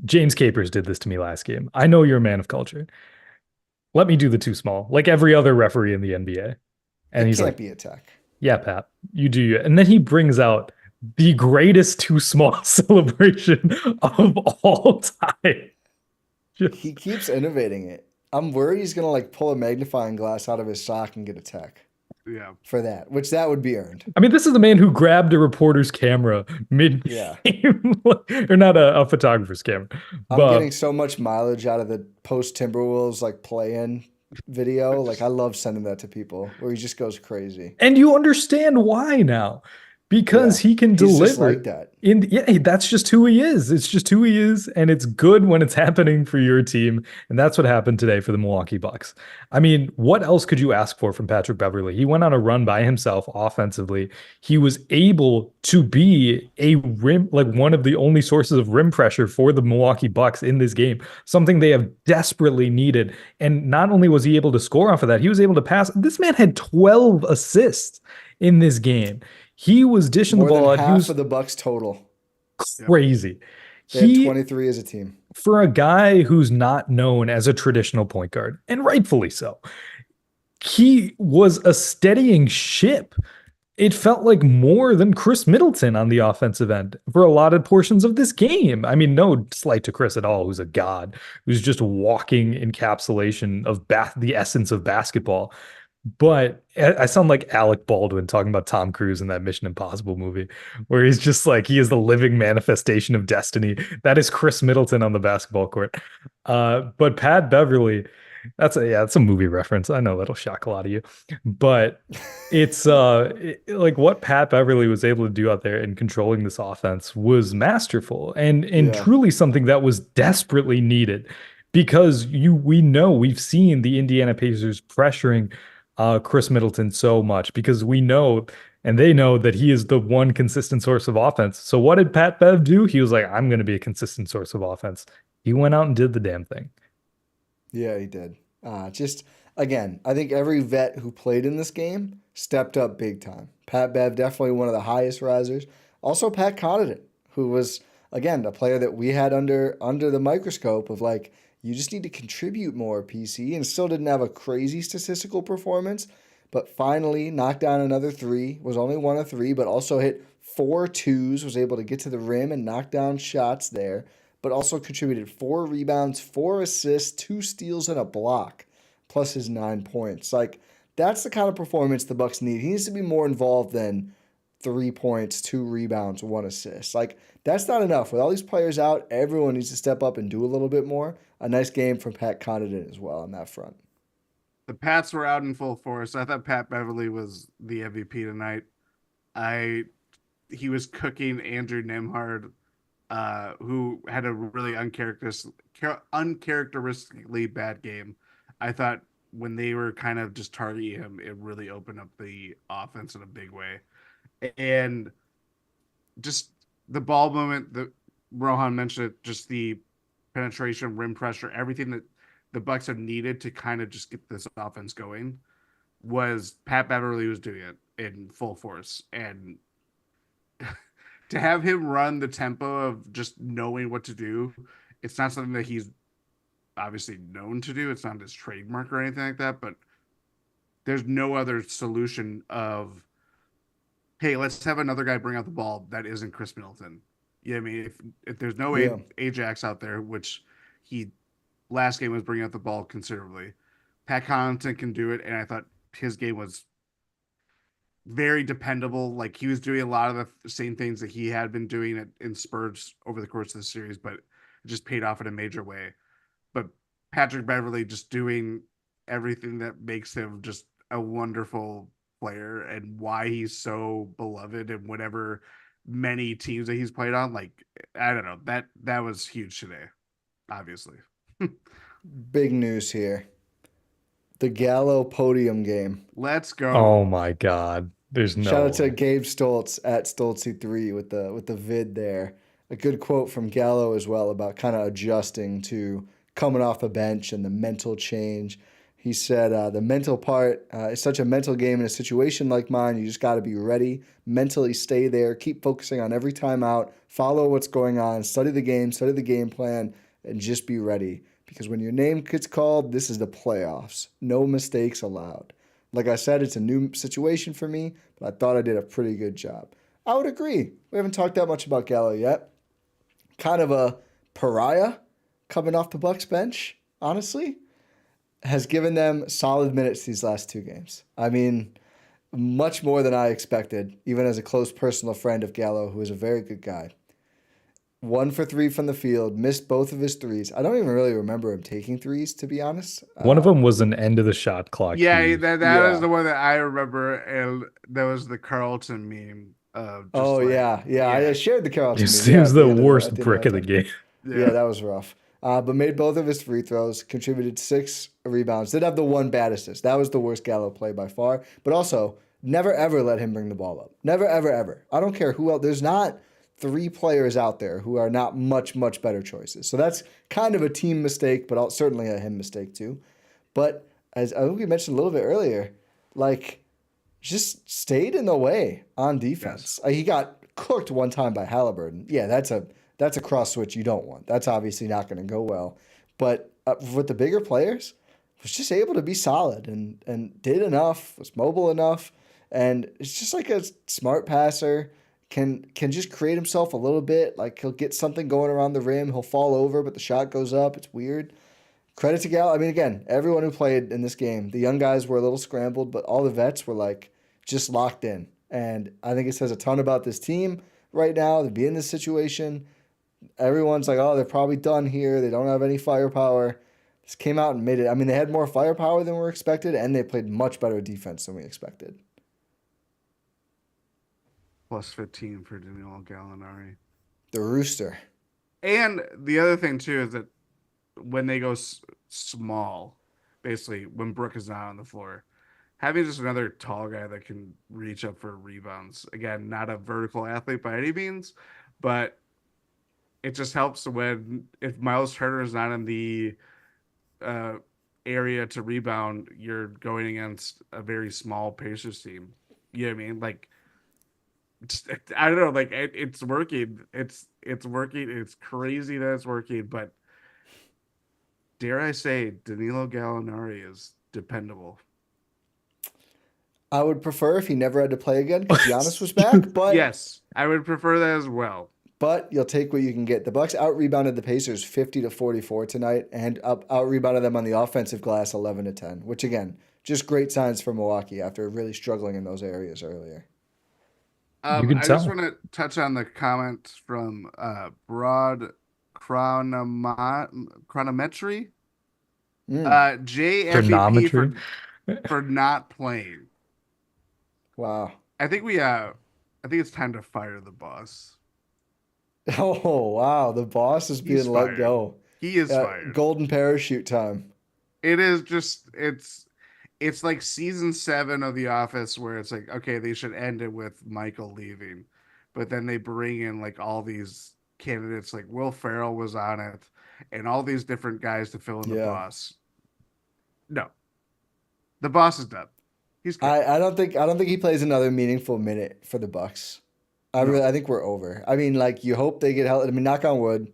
James Capers did this to me last game. I know you're a man of culture. Let me do the too small, like every other referee in the NBA. And he's like, be a tech. Yeah, Pat, you do you. And then he brings out the greatest too small celebration of all time. He keeps innovating it. I'm worried he's going to like pull a magnifying glass out of his sock and get a tech. Yeah. For that, which that would be earned. I mean, this is the man who grabbed a reporter's camera mid-game, or not a photographer's camera. I'm getting so much mileage out of the post Timberwolves like play-in video. Like I love sending that to people where he just goes crazy. And you understand why now. Because he can deliver. Just like that. That's just who he is. It's just who he is, and it's good when it's happening for your team, and that's what happened today for the Milwaukee Bucks. I mean, what else could you ask for from Patrick Beverley? He went on a run by himself offensively. He was able to be a rim, like one of the only sources of rim pressure for the Milwaukee Bucks in this game, something they have desperately needed. And not only was he able to score off of that, he was able to pass. This man had 12 assists in this game. He was dishing the ball out. Half of the Bucks total. Crazy. They had 23 as a team. For a guy who's not known as a traditional point guard, and rightfully so, he was a steadying ship. It felt like more than Khris Middleton on the offensive end for a lot of portions of this game. I mean, no slight to Khris at all, who's a god, who's just a walking encapsulation of the essence of basketball. But I sound like Alec Baldwin talking about Tom Cruise in that Mission Impossible movie, where he's just like, he is the living manifestation of destiny. That is Khris Middleton on the basketball court. But Pat Beverley, that's a movie reference. I know that'll shock a lot of you, but it's like what Pat Beverley was able to do out there in controlling this offense was masterful and truly something that was desperately needed, because we've seen the Indiana Pacers pressuring Khris Middleton so much, because we know and they know that he is the one consistent source of offense. So what did Pat Bev do? He was like, I'm going to be a consistent source of offense. He went out and did the damn thing. Yeah, he did. Just again, I think every vet who played in this game stepped up big time. Pat Bev, definitely one of the highest risers. Also Pat Connaughton, who was, again, a player that we had under the microscope of like, you just need to contribute more, PC, and still didn't have a crazy statistical performance, but finally knocked down another 3, was only 1 of 3, but also hit 4 twos, was able to get to the rim and knock down shots there, but also contributed 4 rebounds, 4 assists, 2 steals, and a block, plus his 9 points. Like, that's the kind of performance the Bucks need. He needs to be more involved than 3 points, 2 rebounds, 1 assist. Like, that's not enough. With all these players out, everyone needs to step up and do a little bit more. A nice game from Pat Connaughton as well on that front. The Pats were out in full force. I thought Pat Beverley was the MVP tonight. He was cooking Andrew Nembhard, who had a really uncharacteristically bad game. I thought when they were kind of just targeting him, it really opened up the offense in a big way. And just the ball movement that Rohan mentioned, it, just the penetration, rim pressure, everything that the Bucks have needed to kind of just get this offense going was Pat Beverly was doing it in full force. And to have him run the tempo of just knowing what to do, it's not something that he's obviously known to do. It's not his trademark or anything like that, but there's no other solution of, hey, let's have another guy bring out the ball that isn't Khris Middleton. Yeah, I mean, if there's no Ajax out there, which he last game was bringing out the ball considerably, Pat Connaughton can do it, and I thought his game was very dependable. Like he was doing a lot of the same things that he had been doing in Spurs over the course of the series, but it just paid off in a major way. But Patrick Beverly just doing everything that makes him just a wonderful player and why he's so beloved and whatever many teams that he's played on. Like, I don't know, that was huge today, obviously. Big news here. The Gallo podium game. Let's go. Oh my God. There's no shout out to Gabe Stoltz at Stoltzy3 with the vid there. A good quote from Gallo as well about kind of adjusting to coming off the bench and the mental change. He said, the mental part is such a mental game in a situation like mine. You just got to be ready, mentally stay there, keep focusing on every timeout, follow what's going on, study the game plan, and just be ready. Because when your name gets called, this is the playoffs. No mistakes allowed. Like I said, it's a new situation for me, but I thought I did a pretty good job. I would agree. We haven't talked that much about Gallo yet. Kind of a pariah coming off the Bucks bench, honestly. Has given them solid minutes these last two games. I mean, much more than I expected, even as a close personal friend of Gallo, who is a very good guy. 1 for 3 from the field, missed both of his threes. I don't even really remember him taking threes, to be honest. One of them was an end of the shot clock. Yeah, that was the one that I remember, and that was the Carlton meme. I shared the Carlton meme. He was the worst brick of the game. Yeah, that was rough. But made both of his free throws, contributed 6 rebounds. Did have the one bad assist. That was the worst Gallo play by far. But also, never ever let him bring the ball up. Never, ever, ever. I don't care who else. There's not 3 players out there who are not much, much better choices. So that's kind of a team mistake, but certainly a him mistake too. But as I think we mentioned a little bit earlier, like, just stayed in the way on defense. Yes. He got cooked one time by Halliburton. Yeah, that's a cross switch you don't want. That's obviously not going to go well. But with the bigger players, was just able to be solid and did enough, was mobile enough, and it's just like a smart passer, can just create himself a little bit. Like, he'll get something going around the rim, he'll fall over, but the shot goes up. It's weird. Credit to Gal. I mean, again, everyone who played in this game, the young guys were a little scrambled, but all the vets were like just locked in. And I think it says a ton about this team right now to be in this situation. Everyone's like, oh, they're probably done here. They don't have any firepower. This came out and made it. I mean, they had more firepower than we expected, and they played much better defense than we expected. Plus 15 for Danilo Gallinari. The Rooster. And the other thing, too, is that when they go small, basically when Brook is not on the floor, having just another tall guy that can reach up for rebounds. Again, not a vertical athlete by any means, but it just helps when if Miles Turner is not in the area to rebound, you're going against a very small Pacers team. You know what I mean? Like, I don't know. Like, it's working. It's working. It's crazy that it's working. But dare I say, Danilo Gallinari is dependable. I would prefer if he never had to play again because Giannis was back. But yes, I would prefer that as well. But you'll take what you can get. The Bucks out-rebounded the Pacers 50-44 tonight and out-rebounded them on the offensive glass 11-10, which, again, just great signs for Milwaukee after really struggling in those areas earlier. I just want to touch on the comment from Broad Chronometry. JFEP for not playing. Wow. I think it's time to fire the boss. Oh, wow. The boss is being let go. He is fired. Golden parachute time. It is just, it's like season 7 of The Office where it's like, okay, they should end it with Michael leaving. but then they bring in like all these candidates, like Will Ferrell was on it, and all these different guys to fill in the boss. No, the boss is done. He's good. I don't think he plays another meaningful minute for the Bucks. I think we're over. I mean, like, you hope they get healthy. I mean, knock on wood.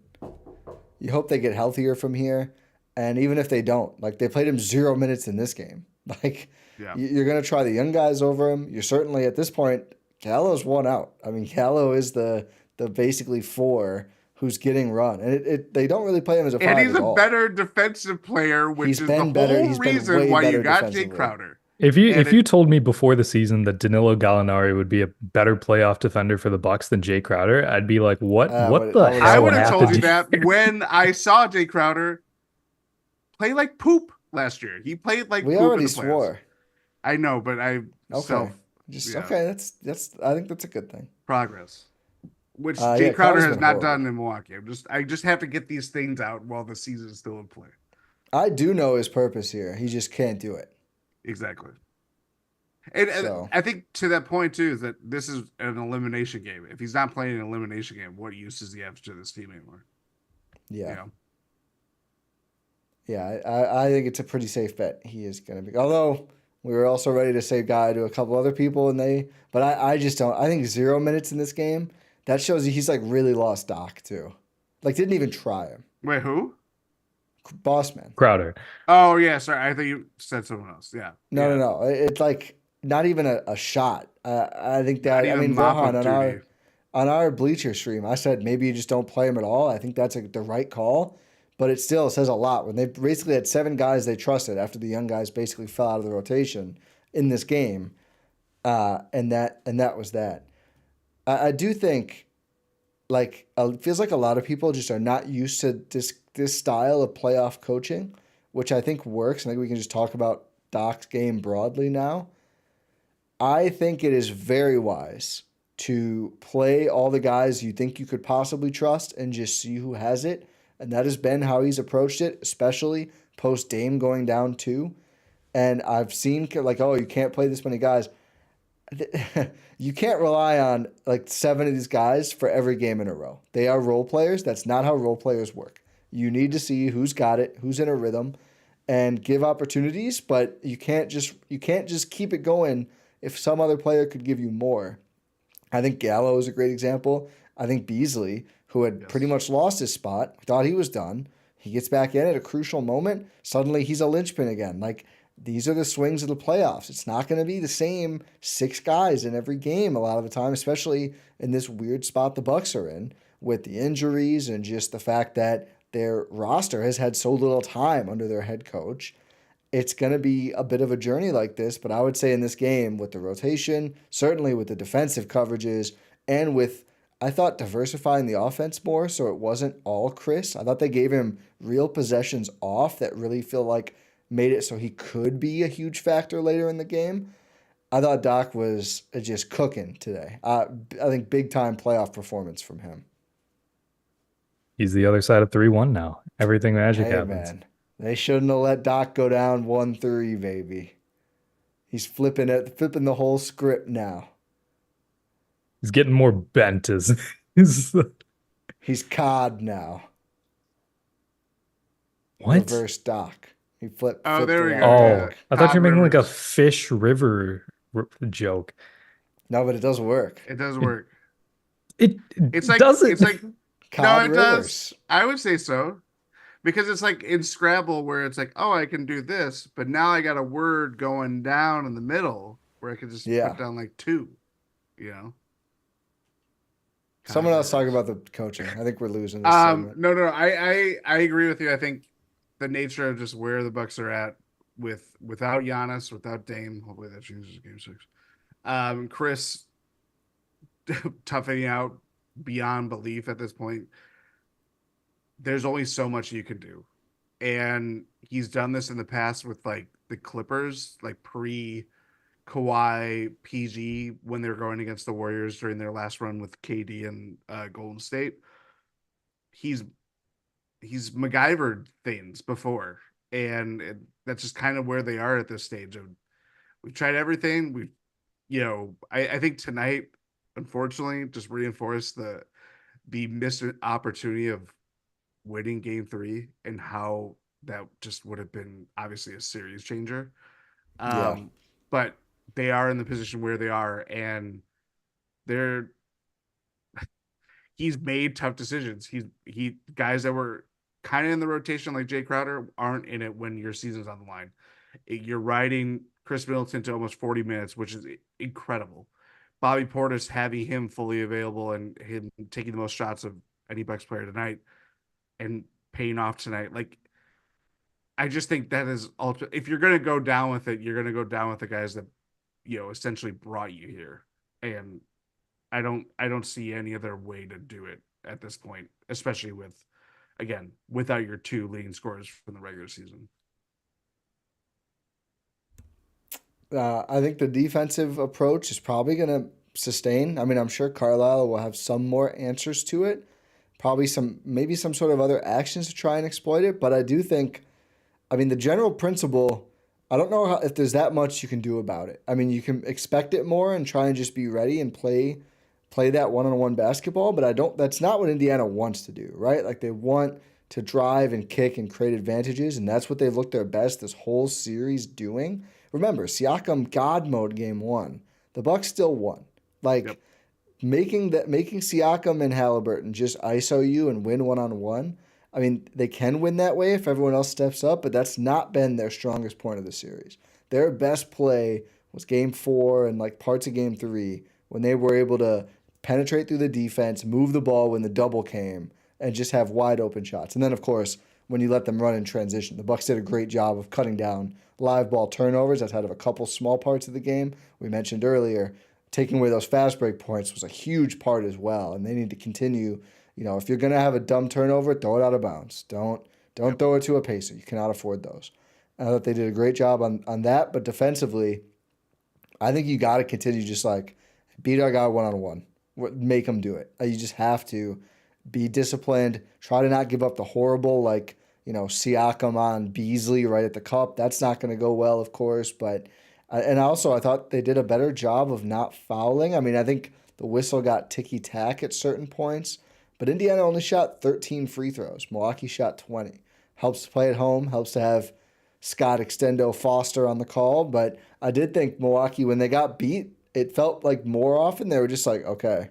You hope they get healthier from here. And even if they don't, like, they played him 0 minutes in this game. Like, you're going to try the young guys over him. You're certainly, at this point, Gallo's one out. I mean, Gallo is the basically 4 who's getting run. And they don't really play him as a 5 and he's at a all. better defensive player, which is the whole reason why you got Jay Crowder. If you told me before the season that Danilo Gallinari would be a better playoff defender for the Bucks than Jay Crowder, I'd be like, what the hell? I would have told you that when I saw Jay Crowder play like poop last year. He played like we poop already in the swore. I know, but I okay. That's I think that's a good thing. Progress. Which Jay Crowder has not done in Milwaukee. I just have to get these things out while the season is still in play. I do know his purpose here. He just can't do it. Exactly. And I think to that point too is that this is an elimination game. If he's not playing an elimination game, what use does he have to this team anymore? Yeah. You know? Yeah, I think it's a pretty safe bet. He is going to be. Although we were also ready to say Guy to a couple other people, but I just don't. I think 0 minutes in this game, that shows he's like really lost Doc too. Like, didn't even try him. Wait, who? Bossman. Crowder. Oh yeah, sorry. I thought you said someone else. Yeah. No. It's like not even a shot. I think that. I mean, Rohan on our bleacher stream, I said maybe you just don't play him at all. I think that's the right call, but it still says a lot when they basically had 7 guys they trusted after the young guys basically fell out of the rotation in this game, and that was that. I do think, like, it feels like a lot of people just are not used to this style of playoff coaching, which I think works. I think we can just talk about Doc's game broadly now. I think it is very wise to play all the guys you think you could possibly trust and just see who has it. And that has been how he's approached it, especially post Dame going down 2. And I've seen, like, oh, you can't play this many guys. You can't rely on like 7 of these guys for every game in a row. They are role players. That's not how role players work. You need to see who's got it, who's in a rhythm, and give opportunities, but you can't just keep it going if some other player could give you more. I think Gallo is a great example. I think Beasley, who had pretty much lost his spot, thought he was done. He gets back in at a crucial moment. Suddenly he's a linchpin again. Like, these are the swings of the playoffs. It's not going to be the same 6 guys in every game a lot of the time, especially in this weird spot the Bucks are in with the injuries and just the fact that their roster has had so little time under their head coach. It's going to be a bit of a journey like this, but I would say in this game with the rotation, certainly with the defensive coverages, and with, I thought, diversifying the offense more so it wasn't all Khris. I thought they gave him real possessions off that really feel like made it so he could be a huge factor later in the game. I thought Doc was just cooking today. I think big-time playoff performance from him. He's the other side of 3-1 now. Everything magic happens. Man, they shouldn't have let Doc go down 1-3, baby. He's flipping the whole script now. He's getting more bent as he's COD now. What? Reverse Doc. He flipped. Oh, there we go. Oh, I thought you were making like a fish river joke. No, but it does work. It does work. It's like doesn't. It's like no, it does. I would say so, because it's like in Scrabble where it's like, oh, I can do this, but now I got a word going down in the middle where I could just put down like 2. You know. Someone else talk about the coaching. I think we're losing this segment. No. I agree with you. I think the nature of just where the Bucks are at without Giannis, without Dame, hopefully that changes game 6. Khris toughing out beyond belief at this point. There's only so much you can do. And he's done this in the past with like the Clippers, like pre-Kawhi PG when they were going against the Warriors during their last run with KD and Golden State. He's MacGyvered things before, and that's just kind of where they are at this stage. We've tried everything. I think tonight unfortunately just reinforced the missed opportunity of winning game 3 and how that just would have been obviously a series changer. Yeah. But they are in the position where they are, and they're he's made tough decisions. He guys that were kind of in the rotation like Jay Crowder aren't in it when your season's on the line. You're riding Khris Middleton to almost 40 minutes, which is incredible. Bobby Portis having him fully available and him taking the most shots of any Bucks player tonight and paying off tonight. Like, I just think that is if you're gonna go down with it, you're gonna go down with the guys that essentially brought you here. And I don't see any other way to do it at this point, especially without your 2 leading scorers from the regular season. I think the defensive approach is probably going to sustain. I mean, I'm sure Carlisle will have some more answers to it. Probably maybe some sort of other actions to try and exploit it. But I do think, I mean, the general principle, I don't know if there's that much you can do about it. I mean, you can expect it more and try and just be ready and play that one-on-one basketball. But that's not what Indiana wants to do, right? Like, they want to drive and kick and create advantages, and that's what they've looked their best this whole series doing. Remember, Siakam God mode game 1. The Bucks still won. Like, yep. making Siakam and Halliburton just ISO you and win one-on-one. I mean, they can win that way if everyone else steps up, but that's not been their strongest point of the series. Their best play was game 4 and like parts of game 3 when they were able to penetrate through the defense, move the ball when the double came, and just have wide open shots. And then, of course, when you let them run in transition, the Bucks did a great job of cutting down live ball turnovers outside of a couple small parts of the game. We mentioned earlier, taking away those fast break points was a huge part as well, and they need to continue. If you're going to have a dumb turnover, throw it out of bounds. Don't throw it to a pacer. You cannot afford those. I thought they did a great job on that, but defensively, I think you got to continue just like beat our guy one-on-one. Make them do it. You just have to be disciplined. Try to not give up the horrible, Siakam on Beasley right at the cup. That's not going to go well, of course. But and also, I thought they did a better job of not fouling. I mean, I think the whistle got ticky-tack at certain points. But Indiana only shot 13 free throws. Milwaukee shot 20. Helps to play at home. Helps to have Scott Extendo Foster on the call. But I did think Milwaukee, when they got beat, it felt like more often they were just like, okay,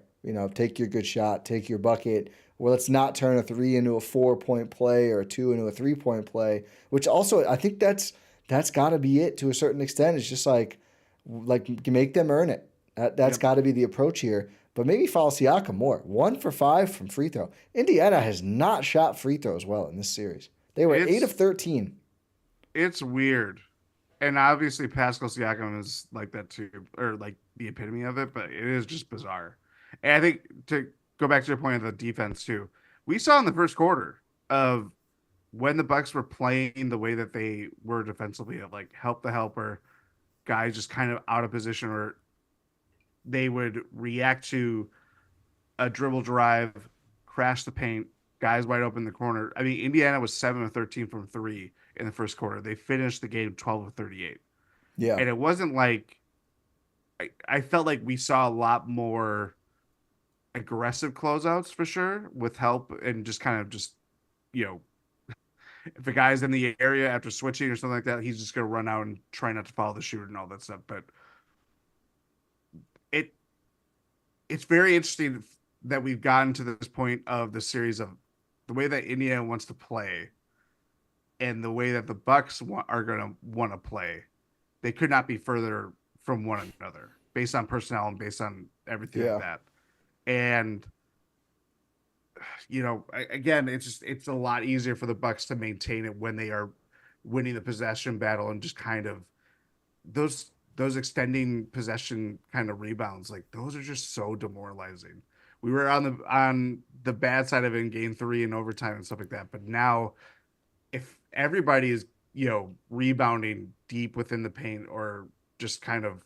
take your good shot, take your bucket. Well, let's not turn a 3 into a 4-point play or a 2 into a 3-point play, which also I think that's got to be it to a certain extent. It's just like make them earn it. That's got to be the approach here. But maybe foul Siakam more. 1 for 5 from free throw. Indiana has not shot free throws well in this series. They were 8 of 13. It's weird. And obviously Pascal Siakam is like that too, or like the epitome of it, but it is just bizarre. And I think to go back to your point of the defense too, we saw in the first quarter of when the Bucks were playing the way that they were defensively, of like help the helper, guys just kind of out of position, or they would react to a dribble drive, crash the paint, guys wide open in the corner. I mean, Indiana was 7 of 13 from 3 in the first quarter. They finished the game 12 of 38. Yeah. And it wasn't like, I felt like we saw a lot more aggressive closeouts for sure with help and just kind of just, if a guy's in the area after switching or something like that, he's just going to run out and try not to follow the shooter and all that stuff. But it's very interesting that we've gotten to this point of the series of the way that Indiana wants to play and the way that the Bucks are going to want to play. They could not be further from one another based on personnel and based on everything like that. And again, it's a lot easier for the Bucks to maintain it when they are winning the possession battle and just kind of those extending possession kind of rebounds, like those are just so demoralizing. We were on the bad side of it in game 3 and overtime and stuff like that. But now if everybody is, rebounding deep within the paint or just kind of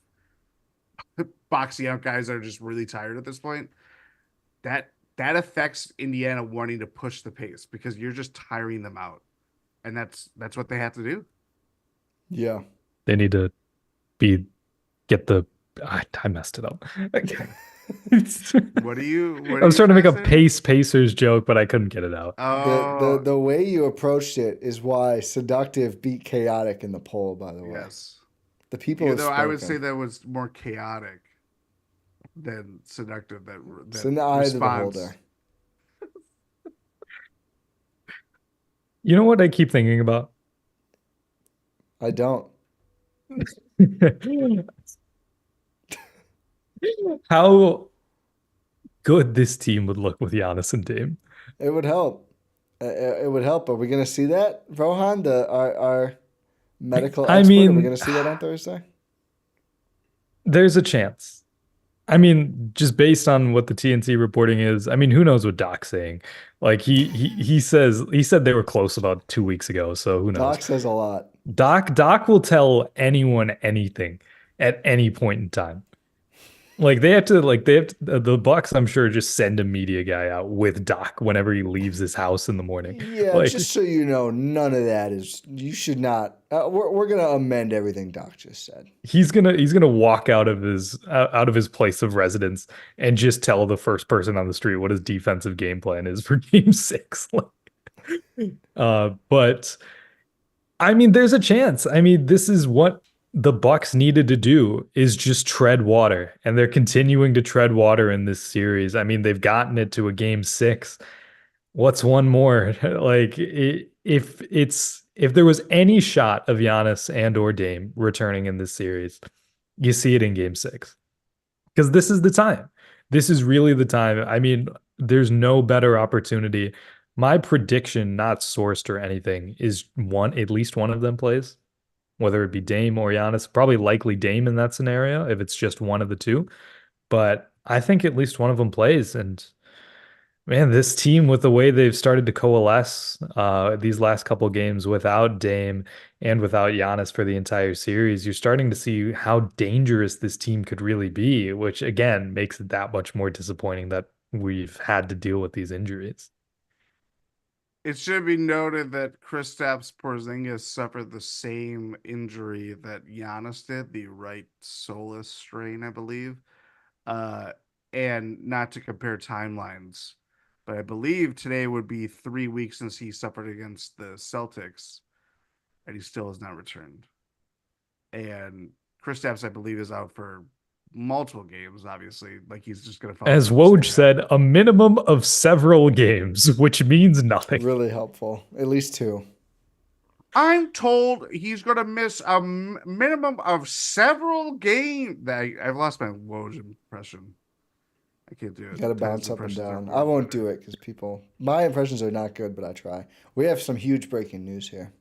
boxing out guys that are just really tired at this point, that affects Indiana wanting to push the pace because you're just tiring them out. And that's what they have to do. Yeah. They need to I messed it up. What are you? I was trying to make a Pacers joke, but I couldn't get it out. The way you approached it is why seductive beat chaotic in the poll. By the way, yes. The people have spoken. I would say that was more chaotic than seductive. That in the eye of the beholder. You know what I keep thinking about? I don't. How good this team would look with Giannis and Dame. It would help. It would help. Are we going to see that, Rohan? Our medical expert. Are we going to see that on Thursday? There's a chance. I mean, just based on what the TNT reporting is, I mean, who knows what Doc's saying? Like he said they were close about 2 weeks ago, so who knows? Doc says a lot. Doc will tell anyone anything at any point in time. The Bucks, I'm sure, just send a media guy out with Doc whenever he leaves his house in the morning. Yeah, just so you know, none of that is. You should not. We're gonna amend everything Doc just said. He's gonna walk out of his place of residence and just tell the first person on the street what his defensive game plan is for Game 6. But I mean, there's a chance. I mean, this is what the Bucks needed to do, is just tread water, and they're continuing to tread water in this series. I mean, they've gotten it to a Game 6. What's one more? If there was any shot of Giannis and or Dame returning in this series, you see it in Game 6, because this is the time. This is really the time. I mean, there's no better opportunity. My prediction, not sourced or anything, is at least one of them plays. Whether it be Dame or Giannis, probably likely Dame in that scenario if it's just one of the two. But I think at least one of them plays. And man, this team, with the way they've started to coalesce these last couple of games without Dame and without Giannis for the entire series, you're starting to see how dangerous this team could really be, which again makes it that much more disappointing that we've had to deal with these injuries. It should be noted that Kristaps Porzingis suffered the same injury that Giannis did, the right soleus strain, I believe. And not to compare timelines, but I believe today would be 3 weeks since he suffered against the Celtics, and he still has not returned. And Kristaps, I believe, is out for multiple games, obviously. Like, he's just going to follow. As Woj said, a minimum of several games, which means nothing. Really helpful. At least 2. I'm told he's going to miss a minimum of several games. I've lost my Woj impression. I can't do it. Got to bounce up and down. I won't do it because my impressions are not good, but I try. We have some huge breaking news here.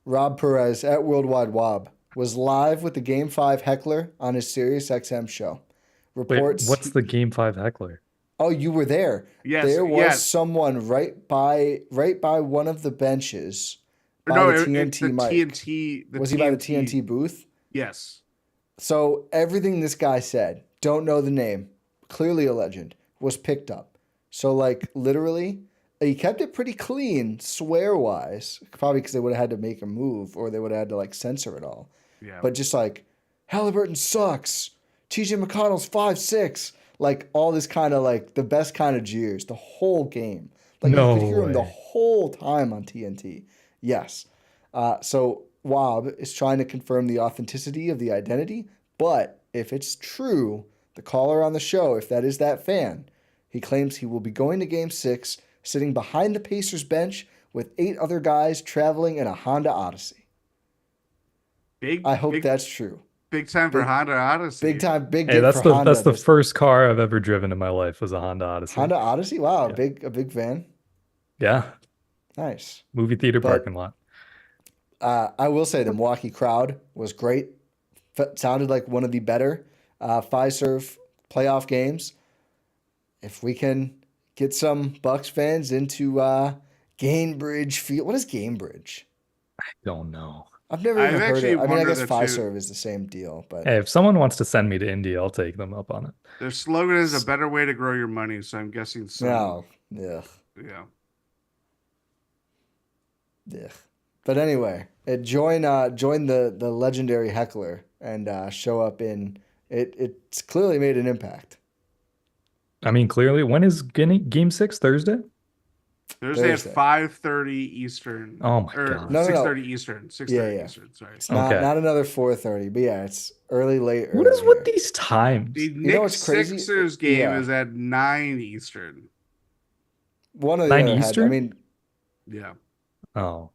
Rob Perez at Worldwide Wob was live with the Game 5 heckler on his SiriusXM show. Reports. Wait, what's the Game 5 heckler? Oh, you were there. Yes, there was someone right by one of the benches. By the TNT mic. Was he by the TNT booth? Yes. So everything this guy said, don't know the name, clearly a legend, was picked up. So like literally, he kept it pretty clean, swear-wise, probably because they would have had to make a move or they would have had to like censor it all. Yeah. But just like, Halliburton sucks. TJ McConnell's 5'6". Like all this kind of like the best kind of jeers the whole game. Like you could hear him the whole time on TNT. Yes. So Wob is trying to confirm the authenticity of the identity, but if it's true, the caller on the show, if that is that fan, he claims he will be going to Game 6, sitting behind the Pacers bench with 8 other guys traveling in a Honda Odyssey. I hope that's true. Big time for Honda Odyssey. Big time, big. Hey, that's the first car I've ever driven in my life was a Honda Odyssey. Honda Odyssey, wow, yeah. a big fan. Yeah, nice. Movie theater parking lot. I will say the Milwaukee crowd was great. Sounded like one of the better Fiserv playoff games. If we can get some Bucks fans into Gainbridge Field, what is Gainbridge? I don't know. I've never even heard it. I mean, I guess Fiserv is the same deal. But hey, if someone wants to send me to Indy, I'll take them up on it. Their slogan is a better way to grow your money, so I'm guessing so. No. Yeah. Yeah. But anyway, join the legendary heckler and show up in it. It's clearly made an impact. I mean, clearly, when is game 6? Thursday? Thursday at 5:30 Eastern. Oh my god. No, 6:30 Eastern. 6:30 Yeah. Eastern. Sorry. It's not another 4:30, but yeah, it's early. What is with these times? The Knicks Sixers game is at 9 Eastern. One or the 9 other Eastern? Yeah. Oh.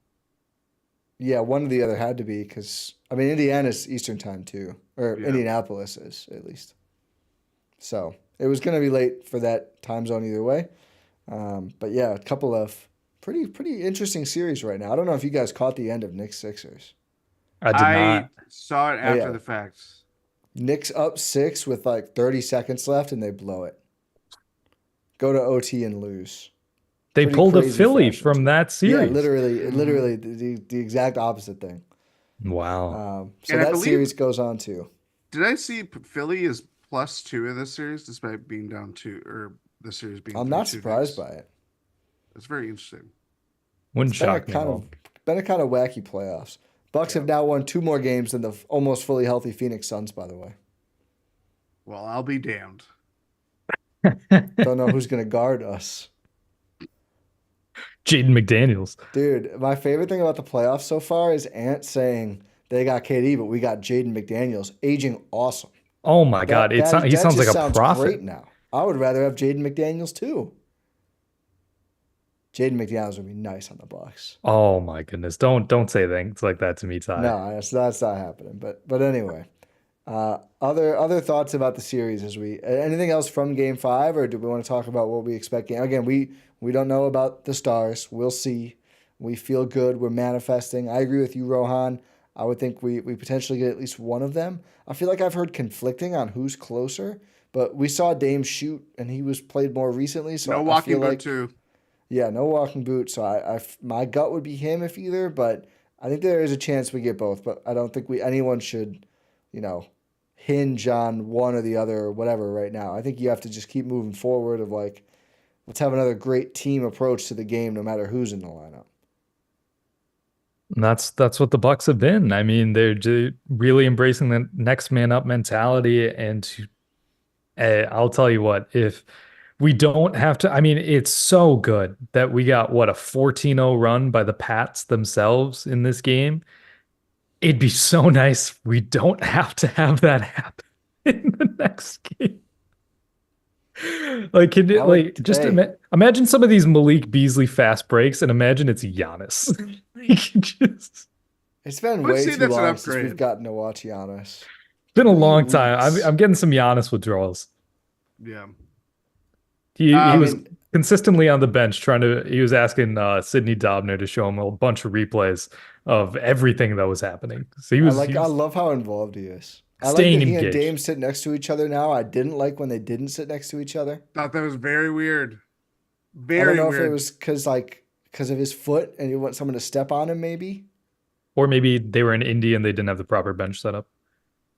Yeah, one or the other had to be because Indiana's Eastern time too, or Indianapolis is at least. So it was going to be late for that time zone either way. But yeah, a couple of pretty interesting series right now. I don't know if you guys caught the end of Knicks Sixers. I did not. Saw it after the fact. Knicks up 6 with like 30 seconds left, and they blow it. Go to OT and lose. They pulled a Philly from that series. Yeah, literally the exact opposite thing. Wow. So that series goes on too. Did I see Philly is +2 in this series despite being down 2, or the series being? I'm not surprised by it. It's very interesting. Wouldn't shock me. Been a kind of wacky playoffs. Bucks have now won 2 more games than the almost fully healthy Phoenix Suns, by the way. Well, I'll be damned. Don't know who's going to guard us. Jaden McDaniels. Dude, my favorite thing about the playoffs so far is Ant saying they got KD, but we got Jaden McDaniels. Aging awesome. Oh my God. He sounds like a prophet. Great now. I would rather have Jaden McDaniels too. Jaden McDaniels would be nice on the Bucks. Oh my goodness. Don't say things like that to me, Ty. No, that's not happening. But anyway. Other thoughts about the series anything else from Game 5, or do we want to talk about what we expect? Again, we don't know about the stars. We'll see. We feel good. We're manifesting. I agree with you, Rohan. I would think we potentially get at least one of them. I feel like I've heard conflicting on who's closer, but we saw Dame shoot, and he was played more recently. So no walking boot too. Yeah, no walking boot. So my gut would be him if either, but I think there is a chance we get both. But I don't think anyone should, hinge on one or the other or whatever right now. I think you have to just keep moving forward of like, let's have another great team approach to the game no matter who's in the lineup. And that's what the Bucks have been. I mean, they're really embracing the next man up mentality. And I'll tell you what, if we don't have to, it's so good that we got a 14-0 run by the Pats themselves in this game. It'd be so nice if we don't have to have that happen in the next game. Like, imagine some of these Malik Beasley fast breaks, and imagine it's Giannis. It's been way too long since we've gotten to watch Giannis. It's been a long time. I'm getting some Giannis withdrawals. Yeah. He was consistently on the bench he was asking Sidney Dobner to show him a bunch of replays of everything that was happening. So I love how involved he is. I like that he and Dame sit next to each other now. I didn't like when they didn't sit next to each other. Thought that was very weird. I don't know if it was because of his foot and you want someone to step on him maybe. Or maybe they were in Indy and they didn't have the proper bench set up.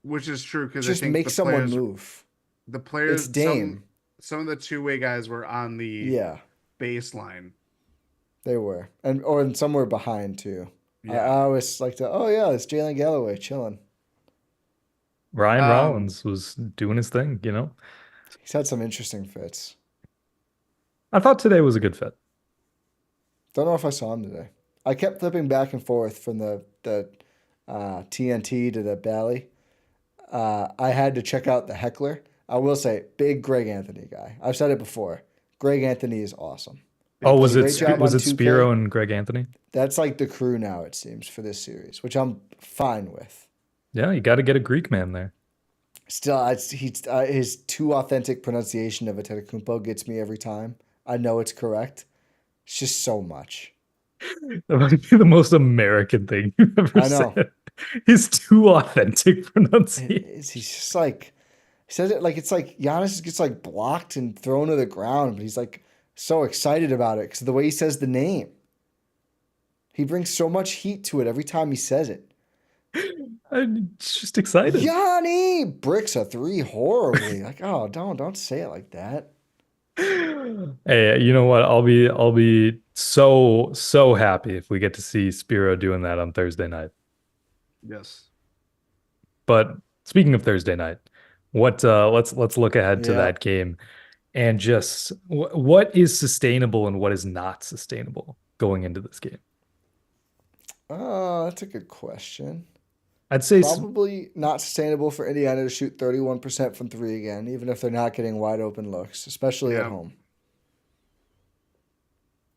Which is true because just make someone move. The players, it's Dame. Some of the two-way guys were on the baseline. They were, and some were behind too. Yeah. I always like to. Oh yeah, it's Jalen Galloway chilling. Ryan Rollins was doing his thing, He's had some interesting fits. I thought today was a good fit. Don't know if I saw him today. I kept flipping back and forth from the TNT to the Bally. I had to check out the heckler. I will say, big Greg Anthony guy. I've said it before. Greg Anthony is awesome. Was it Spiro and Greg Anthony? That's like the crew now, it seems, for this series, which I'm fine with. Yeah, you got to get a Greek man there. Still, his too authentic pronunciation of Antetokounmpo gets me every time. I know it's correct. It's just so much. That might be the most American thing you've ever said. His too authentic pronunciation. He's just like, he says it like it's like Giannis gets like blocked and thrown to the ground, but he's like so excited about it because of the way he says the name. He brings so much heat to it every time he says it. I'm just excited. Yanni bricks a 3 horribly. Like, oh, don't say it like that. Hey, you know what? I'll be so happy if we get to see Spiro doing that on Thursday night. Yes. But speaking of Thursday night, let's look ahead to that game. and just what is sustainable and what is not sustainable going into this game? Oh, that's a good question. I'd say Probably not sustainable for Indiana to shoot 31% from three again, even if they're not getting wide open looks, especially at home.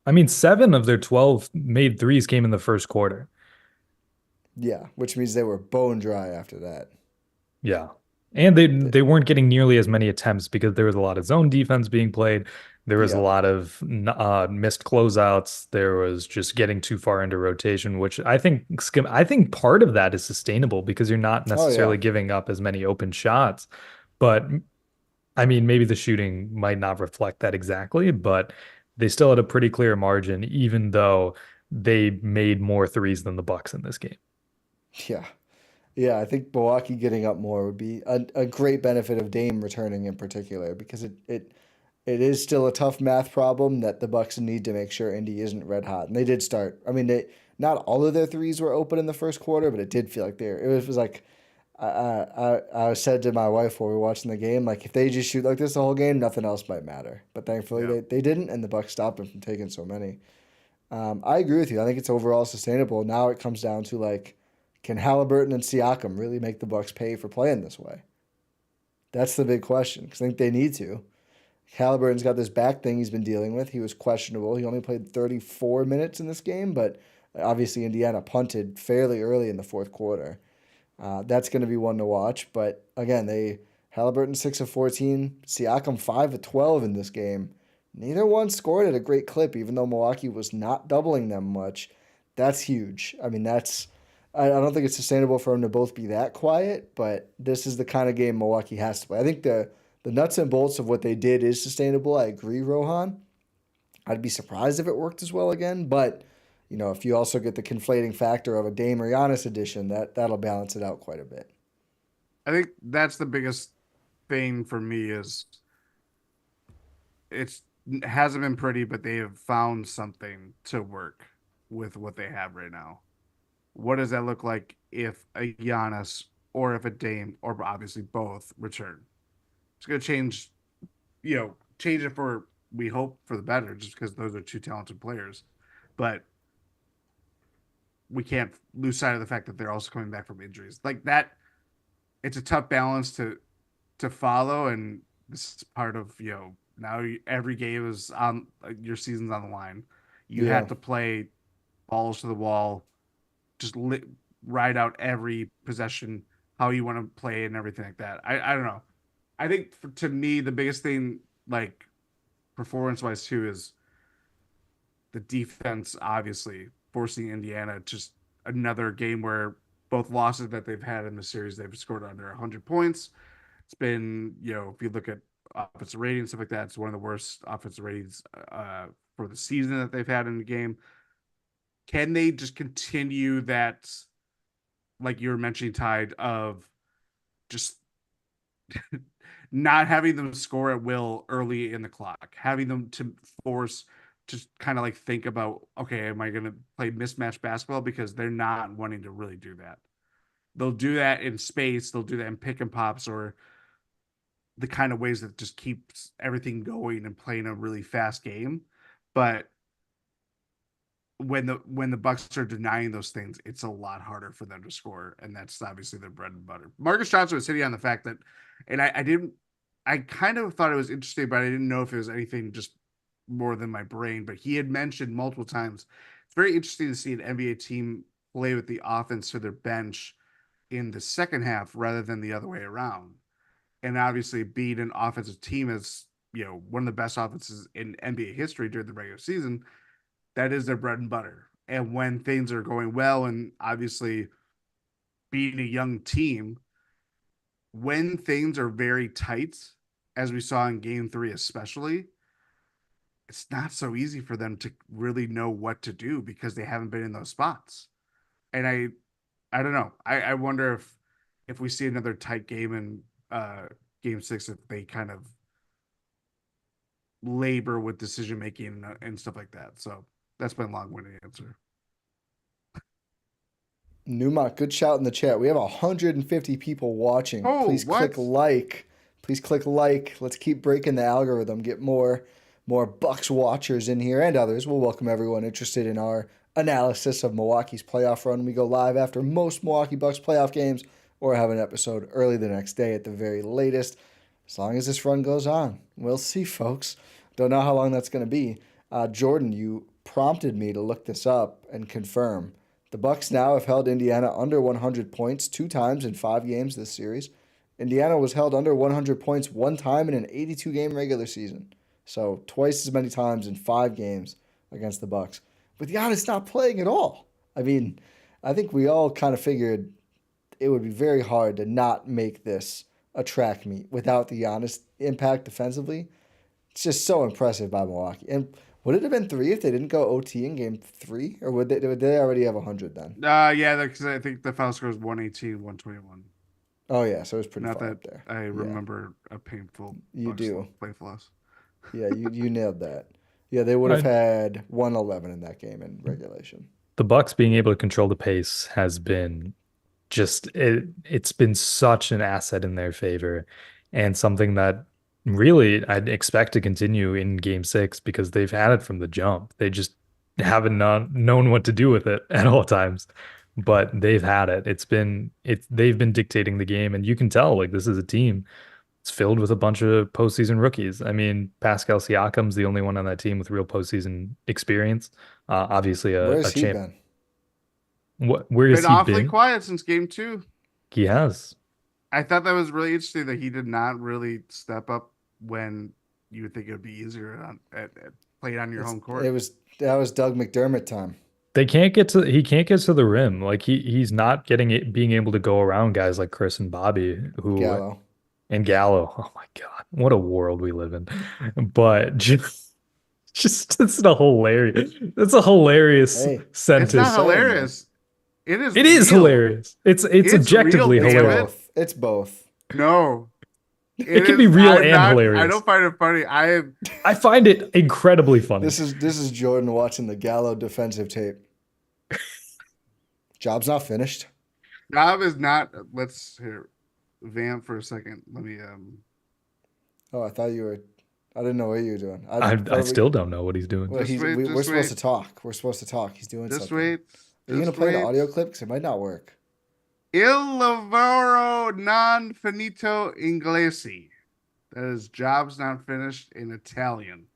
I mean, 7 of their 12 made threes came in the first quarter. Yeah, which means they were bone dry after that. Yeah. And they weren't getting nearly as many attempts because there was a lot of zone defense being played. There was a lot of missed closeouts. There was just getting too far into rotation, which I think part of that is sustainable because you're not necessarily giving up as many open shots. But I mean, maybe the shooting might not reflect that exactly, but they still had a pretty clear margin, even though they made more threes than the Bucks in this game. Yeah. Yeah, I think Milwaukee getting up more would be a great benefit of Dame returning in particular, because it is still a tough math problem that the Bucks need to make sure Indy isn't red hot. And they did start. I mean, not all of their threes were open in the first quarter, but it did feel like it was like I said to my wife while we were watching the game, like, if they just shoot like this the whole game, nothing else might matter. But thankfully they didn't, and the Bucks stopped them from taking so many. I agree with you. I think it's overall sustainable. Now it comes down to, like, can Halliburton and Siakam really make the Bucks pay for playing this way? That's the big question, because I think they need to. Halliburton's got this back thing he's been dealing with. He was questionable. He only played 34 minutes in this game, but obviously Indiana punted fairly early in the fourth quarter. That's going to be one to watch. But again, Halliburton 6 of 14, Siakam 5 of 12 in this game. Neither one scored at a great clip, even though Milwaukee was not doubling them much. That's huge. I mean, I don't think it's sustainable for them to both be that quiet, but this is the kind of game Milwaukee has to play. I think the nuts and bolts of what they did is sustainable. I agree, Rohan. I'd be surprised if it worked as well again, but if you also get the conflating factor of a Dame or Giannis addition, that'll balance it out quite a bit. I think that's the biggest thing for me is it hasn't been pretty, but they have found something to work with what they have right now. What does that look like if a Giannis or if a Dame, or obviously both, return? It's going to change it for, we hope, for the better, just because those are two talented players. But we can't lose sight of the fact that they're also coming back from injuries. Like that, it's a tough balance to follow, and this is part of, now every game is on, your season's on the line. You have to play balls to the wall, just ride out every possession, how you want to play and everything like that. I don't know. I think to me, the biggest thing, like performance-wise too, is the defense, obviously, forcing Indiana just another game where both losses that they've had in the series, they've scored under 100 points. It's been, if you look at offensive rating, stuff like that, it's one of the worst offensive ratings for the season that they've had in the game. Can they just continue that, like you were mentioning, Tide, of just not having them score at will early in the clock, having them to force to kind of like think about, okay, am I going to play mismatch basketball? Because they're not wanting to really do that. They'll do that in space. They'll do that in pick and pops, or the kind of ways that just keeps everything going and playing a really fast game. But when the Bucks are denying those things, it's a lot harder for them to score, and that's obviously their bread and butter. Marcus Johnson was hitting on the fact that, and I kind of thought it was interesting, but I didn't know if it was anything just more than my brain. But he had mentioned multiple times, it's very interesting to see an NBA team play with the offense to their bench in the second half rather than the other way around. And obviously, being an offensive team is, one of the best offenses in NBA history during the regular season. That is their bread and butter. And when things are going well, and obviously being a young team, when things are very tight, as we saw in game 3 especially, it's not so easy for them to really know what to do because they haven't been in those spots. And I don't know. I wonder if we see another tight game in game 6, if they kind of labor with decision making and stuff like that. So that's my long-winded answer. Newmont, good shout in the chat. We have 150 people watching. Oh, Please click like. Please click like. Let's keep breaking the algorithm. Get more Bucks watchers in here and others. We'll welcome everyone interested in our analysis of Milwaukee's playoff run. We go live after most Milwaukee Bucks playoff games or have an episode early the next day at the very latest. As long as this run goes on. We'll see, folks. Don't know how long that's going to be. Jordan, you prompted me to look this up and confirm. The Bucks now have held Indiana under 100 points 2 times in 5 games this series. Indiana was held under 100 points 1 time in an 82-game regular season. So twice as many times in 5 games against the Bucks. But Giannis not playing at all. I mean, I think we all kind of figured it would be very hard to not make this a track meet without the Giannis impact defensively. It's just so impressive by Milwaukee. And would it have been 3 if they didn't go OT in game 3? Or would they already have 100 then? Yeah, because I think the final score was 118, 121. Oh, yeah, so it was pretty Not far that up there. I remember a painful You Bucks do. play loss. Yeah, you nailed that. Yeah, they would have had 111 in that game in regulation. The Bucks being able to control the pace has been just it's been such an asset in their favor, and something that really I'd expect to continue in game 6 because they've had it from the jump. They just haven't known what to do with it at all times, but they've had it. They've been dictating the game, and you can tell like this is a team. It's filled with a bunch of postseason rookies. I mean, Pascal Siakam's the only one on that team with real postseason experience. Obviously, Where's he champ. been? Where has Been he awfully been? quiet since game 2. He has. I thought that was really interesting that he did not really step up when you would think it would be easier at playing on your home court. That was Doug McDermott time. He can't get to the rim. Like he's not being able to go around guys like Khris and Bobby Gallo. And Gallo. Oh my God, what a world we live in. But just it's a hilarious. That's a hilarious sentence. It's not hilarious. It is real. Hilarious. It's objectively real, hilarious. It's both. No. It can be real and hilarious. I don't find it funny. I find it incredibly funny. This is Jordan watching the Gallo defensive tape. Job's not finished. Job is not. Let's hear vamp for a second. Let me. Oh, I thought you were. I didn't know what you were doing. I still don't know what he's doing. Well, we're supposed to talk. We're supposed to talk. He's doing something. Wait. Are you gonna play the audio clip? Because it might not work. Il lavoro non finito inglese. That is jobs not finished in Italian.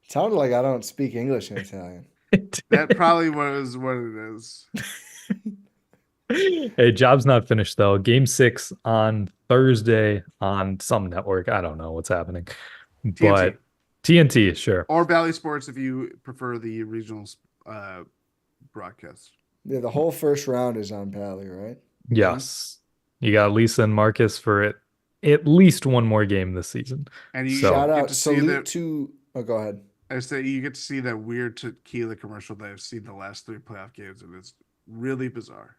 It sounded like I don't speak English in Italian. That probably was what it is. Hey, job's not finished though. Game 6 on Thursday on some network. I don't know what's happening, but TNT, sure, or Bally Sports if you prefer the regional broadcast. Yeah, the whole first round is on Bally, right? Yes, you got Lisa and Marcus for at least one more game this season. And you shout out salute to. Oh, go ahead. I say you get to see that weird tequila commercial that I've seen the last 3 playoff games, and it's really bizarre.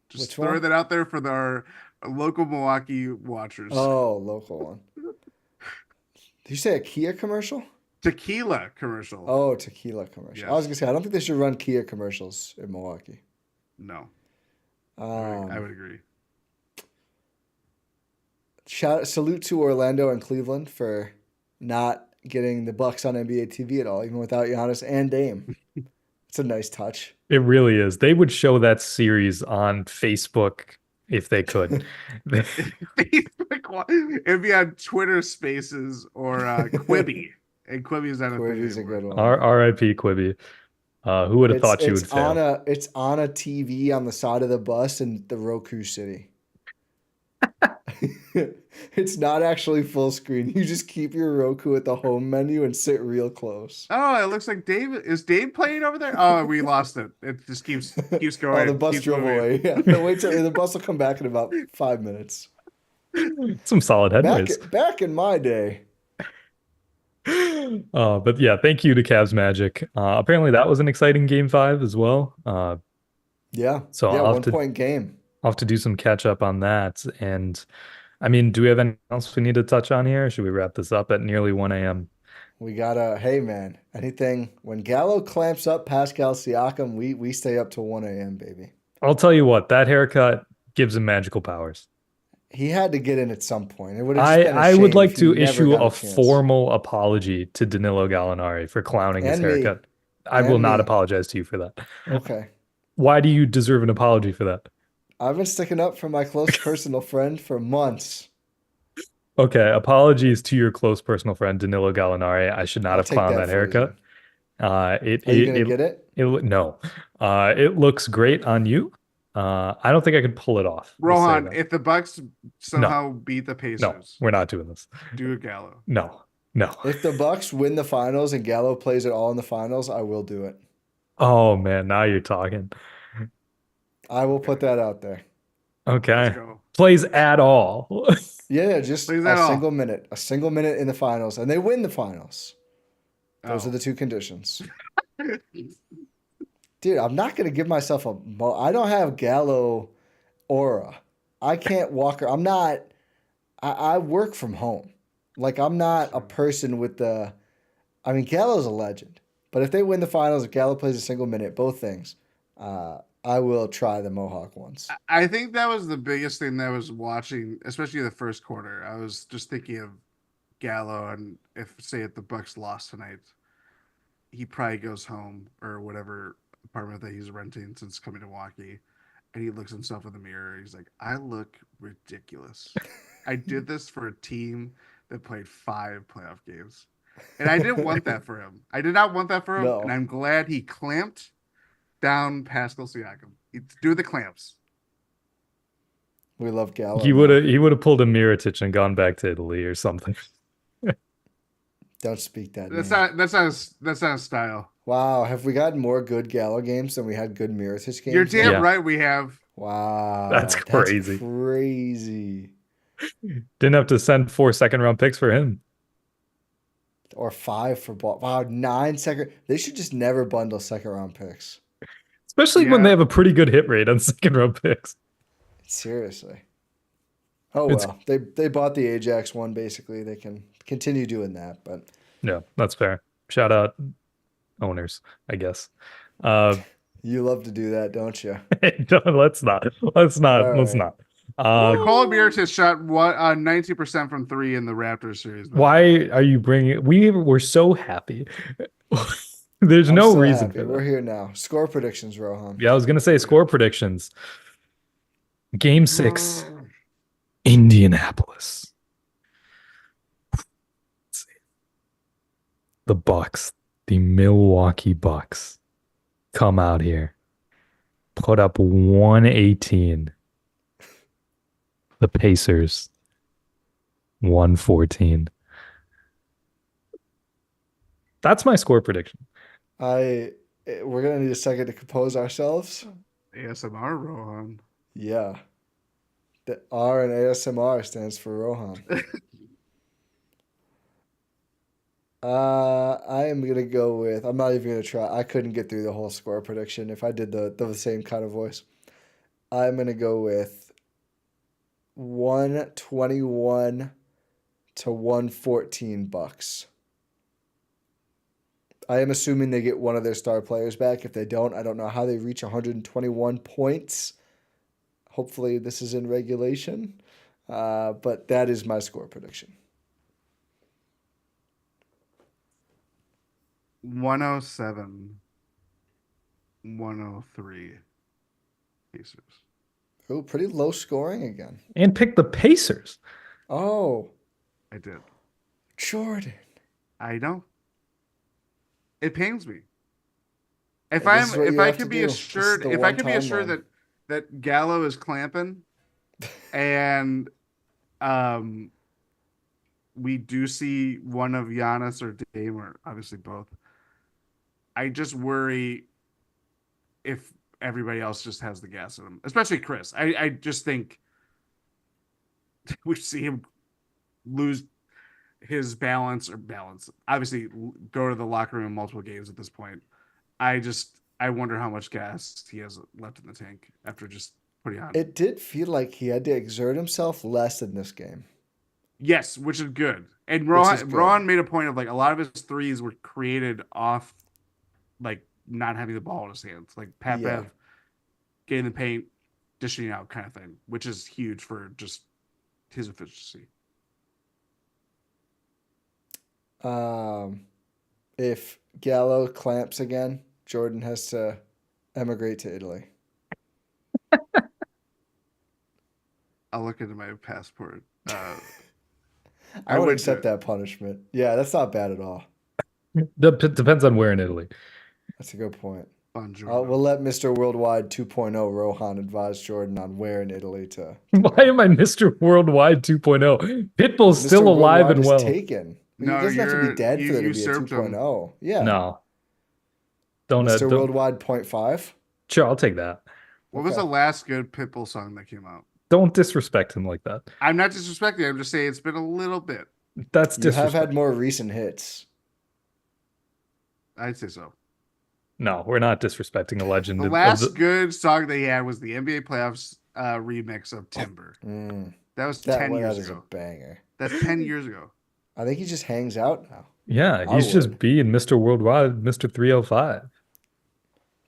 Just throw that out there for our local Milwaukee watchers. Oh, local one. Did you say a Kia commercial? Tequila commercial. Oh, tequila commercial. Yes. I was going to say, I don't think they should run Kia commercials in Milwaukee. No. I would agree. Salute to Orlando and Cleveland for not getting the Bucks on NBA TV at all, even without Giannis and Dame. It's a nice touch. It really is. They would show that series on Facebook if they could. Facebook, it'd be on Twitter Spaces or Quibi. And Quibi's not a thing. Quibi's a good one. R.I.P. Quibi. Who would have thought you would fail? It's on a TV on the side of the bus in the Roku City. It's not actually full screen. You just keep your Roku at the home menu and sit real close. Oh, it looks like Dave. Is Dave playing over there? Oh, we lost it. It just keeps going. Oh, the bus drove away. Yeah, wait till the bus will come back in about 5 minutes. Some solid headways. Back in my day. But yeah, thank you to Cavs Magic. Apparently that was an exciting game 5 as well. Yeah. So yeah, 1 point game. I'll have to do some catch up on that. And I mean, do we have anything else we need to touch on here? Or should we wrap this up at nearly 1 a.m.? We gotta, hey man, anything when Gallo clamps up Pascal Siakam, we stay up till 1 a.m., baby. I'll tell you what, that haircut gives him magical powers. He had to get in at some point. It would have just been a I would shame like if he to never issue got a chance. formal apology to Danilo Gallinari for clowning his And me. haircut. I will not apologize to you for that. Okay. Why do you deserve an apology for that? I've been sticking up for my close personal friend for months. Okay, apologies to your close personal friend Danilo Gallinari. I should not I'll have take clowned that that haircut. Are you gonna get it? No. It looks great on you. I don't think I could pull it off. Rohan, if the Bucks somehow beat the No, Pacers, we're not doing this. do a Gallo. No. If the Bucks win the finals and Gallo plays it all in the finals, I will do it. Oh man, now you're talking. I will put that out there. Okay. Let's go. Plays at all. Yeah, just a single minute. A single minute in the finals, and they win the finals. Those are the two conditions. Dude, I'm not going to give myself I don't have Gallo aura. I can't walk. I'm not. I work from home. Like, I'm not a person with the. I mean, Gallo's a legend. But if they win the finals, if Gallo plays a single minute, both things, I will try the Mohawk ones. I think that was the biggest thing that I was watching, especially the first quarter. I was just thinking of Gallo, and if the Bucks lost tonight, he probably goes home or whatever apartment that he's renting since coming to Milwaukee, and he looks himself in the mirror. He's like, I look ridiculous. I did this for a team that played 5 playoff games, and I didn't want that for him. I did not want that for him, and I'm glad he clamped down Pascal Siakam. He's doing the clamps. We love Gallo. He would have pulled a Mirotic and gone back to Italy or something. Don't speak that. That's not a style. Wow, have we gotten more good Gallo games than we had good Mirotic games? You're damn right we have. Wow, that's crazy. That's crazy. Didn't have to send 4 second-round picks for him. Or 5 for ball. Wow, 9 second. They should just never bundle second-round picks. Especially when they have a pretty good hit rate on second-round picks. Seriously. Oh, well. They bought the Ajax one, basically. They can continue doing that, but... Yeah, that's fair. Shout out owners, I guess. You love to do that, don't you? Let's not. Let's not. Nikola Mirotic shot 90% from 3 in the Raptors series. Why are you bringing... We were so happy. There's no reason for that. We're here now. Score predictions, Rohan. Yeah, I was going to say score predictions. Game 6, Indianapolis. Let's see. The Bucks, the Milwaukee Bucks, come out here, put up 118. The Pacers, 114. That's my score prediction. We're gonna need a second to compose ourselves. ASMR, Rohan. Yeah. The R in ASMR stands for Rohan. I am gonna go with. I'm not even gonna try. I couldn't get through the whole score prediction if I did the same kind of voice. I'm gonna go with 121 to 114 Bucks. I am assuming they get one of their star players back. If they don't, I don't know how they reach 121 points. Hopefully this is in regulation. But that is my score prediction. 107. 103 Pacers. Oh, pretty low scoring again. And pick the Pacers. Oh. I did. Jordan. I know. It pains me. If I could be assured that Gallo is clamping and we do see one of Giannis or Dame, or obviously both, I just worry if everybody else just has the gas in them, especially Khris. I just think we see him lose his balance, obviously go to the locker room in multiple games at this point. I wonder how much gas he has left in the tank after just putting on. It did feel like he had to exert himself less in this game. Yes, which is good. And Rohan made a point of, like, a lot of his threes were created off, like, not having the ball in his hands, like Pat Bev getting the paint, dishing out kind of thing, which is huge for just his efficiency. If Gallo clamps again, Jordan has to emigrate to Italy. I'll look into my passport. I would accept that punishment. Yeah, that's not bad at all. Depends on where in Italy. That's a good point. We'll let Mr. Worldwide 2.0 Rohan advise Jordan on where in Italy to. Why am I Mr. Worldwide 2.0? Pitbull's Mr. still alive Worldwide and well. Taken. No, he doesn't have to be dead for there to be a 2.0. Yeah. No. Mr. Worldwide 0.5. Sure, I'll take that. What was the last good Pitbull song that came out? Don't disrespect him like that. I'm not disrespecting. I'm just saying it's been a little bit. That's disrespectful. You have had more recent hits. I'd say so. No, we're not disrespecting a legend. The last good song they had was the NBA Playoffs remix of Timber. That was 10 years ago. That is a banger. That's 10 years ago. I think he just hangs out now. Yeah, he's just being Mr. Worldwide, Mr. 305.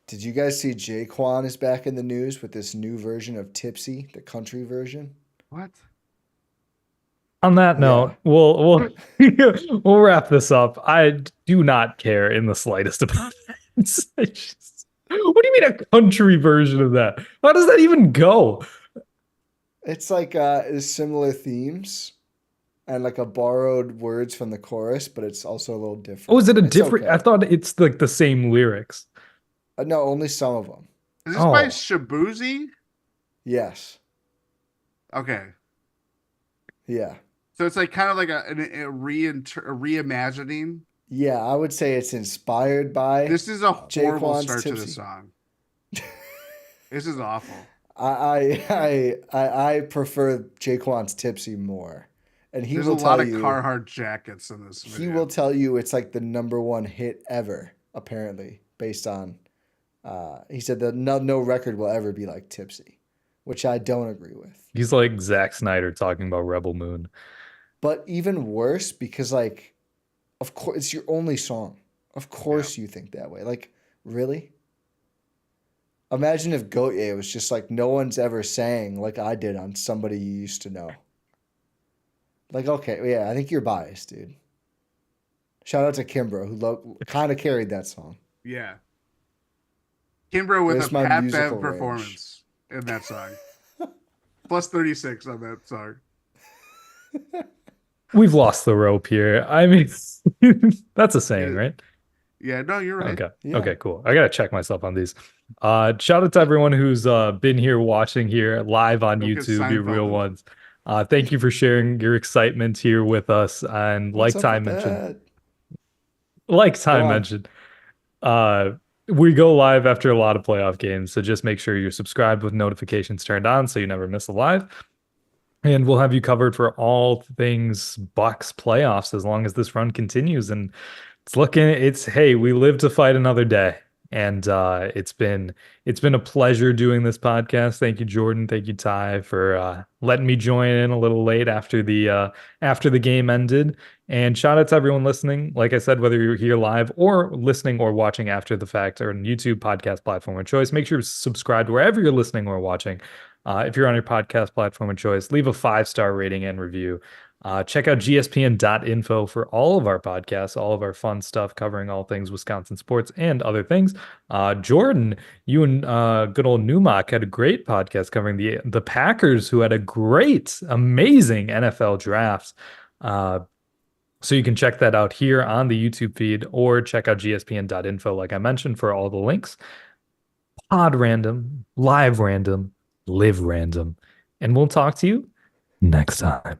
Did you guys see Jaquan is back in the news with this new version of Tipsy, the country version? What? On that note, we'll wrap this up. I do not care in the slightest about that. What do you mean a country version of that? How does that even go? It's like similar themes and like a borrowed words from the chorus, but it's also a little different. Oh, is it a different? Okay. I thought it's like the same lyrics. No, only some of them. Is this by Shabuzi? Yes. Okay. Yeah. So it's like kind of like a reimagining. Yeah, I would say it's inspired by. This is a horrible start to the song. This is awful. I prefer Jaquan's Tipsy more, and There's a lot of Carhartt jackets in this video. He will tell you it's like the #1 hit ever, apparently, based on. He said that no record will ever be like Tipsy, which I don't agree with. He's like Zack Snyder talking about Rebel Moon. But even worse, because like, of course, it's your only song. Of course you think that way. Like, really? Imagine if Gautier was just like, no one's ever sang like I did on Somebody You Used to Know. Like, okay, yeah, I think you're biased, dude. Shout out to Kimbrough, who kind of carried that song. Yeah. Kimbrough with a Pat Bev performance in that song. Plus 36 on that song. We've lost the rope here. I mean, that's a saying, right? Yeah, no, you're right. Okay. Yeah. Okay, cool. I got to check myself on these. Shout out to everyone who's been here watching here live on YouTube, you real ones. Thank you for sharing your excitement here with us. And like Ty mentioned, we go live after a lot of playoff games. So just make sure you're subscribed with notifications turned on so you never miss a live. And we'll have you covered for all things Bucks playoffs as long as this run continues. And hey, we live to fight another day. And it's been a pleasure doing this podcast. Thank you, Jordan. Thank you, Ty, for letting me join in a little late after the game ended. And shout out to everyone listening. Like I said, whether you're here live or listening or watching after the fact or on YouTube podcast platform of choice, make sure to subscribe wherever you're listening or watching. If you're on your podcast platform of choice, leave a 5-star rating and review. Check out gspn.info for all of our podcasts, all of our fun stuff covering all things Wisconsin sports and other things. Jordan, you and good old Newmark had a great podcast covering the Packers, who had a great, amazing NFL draft. So you can check that out here on the YouTube feed or check out gspn.info, like I mentioned, for all the links. Pod random, live random, live random. And we'll talk to you next time.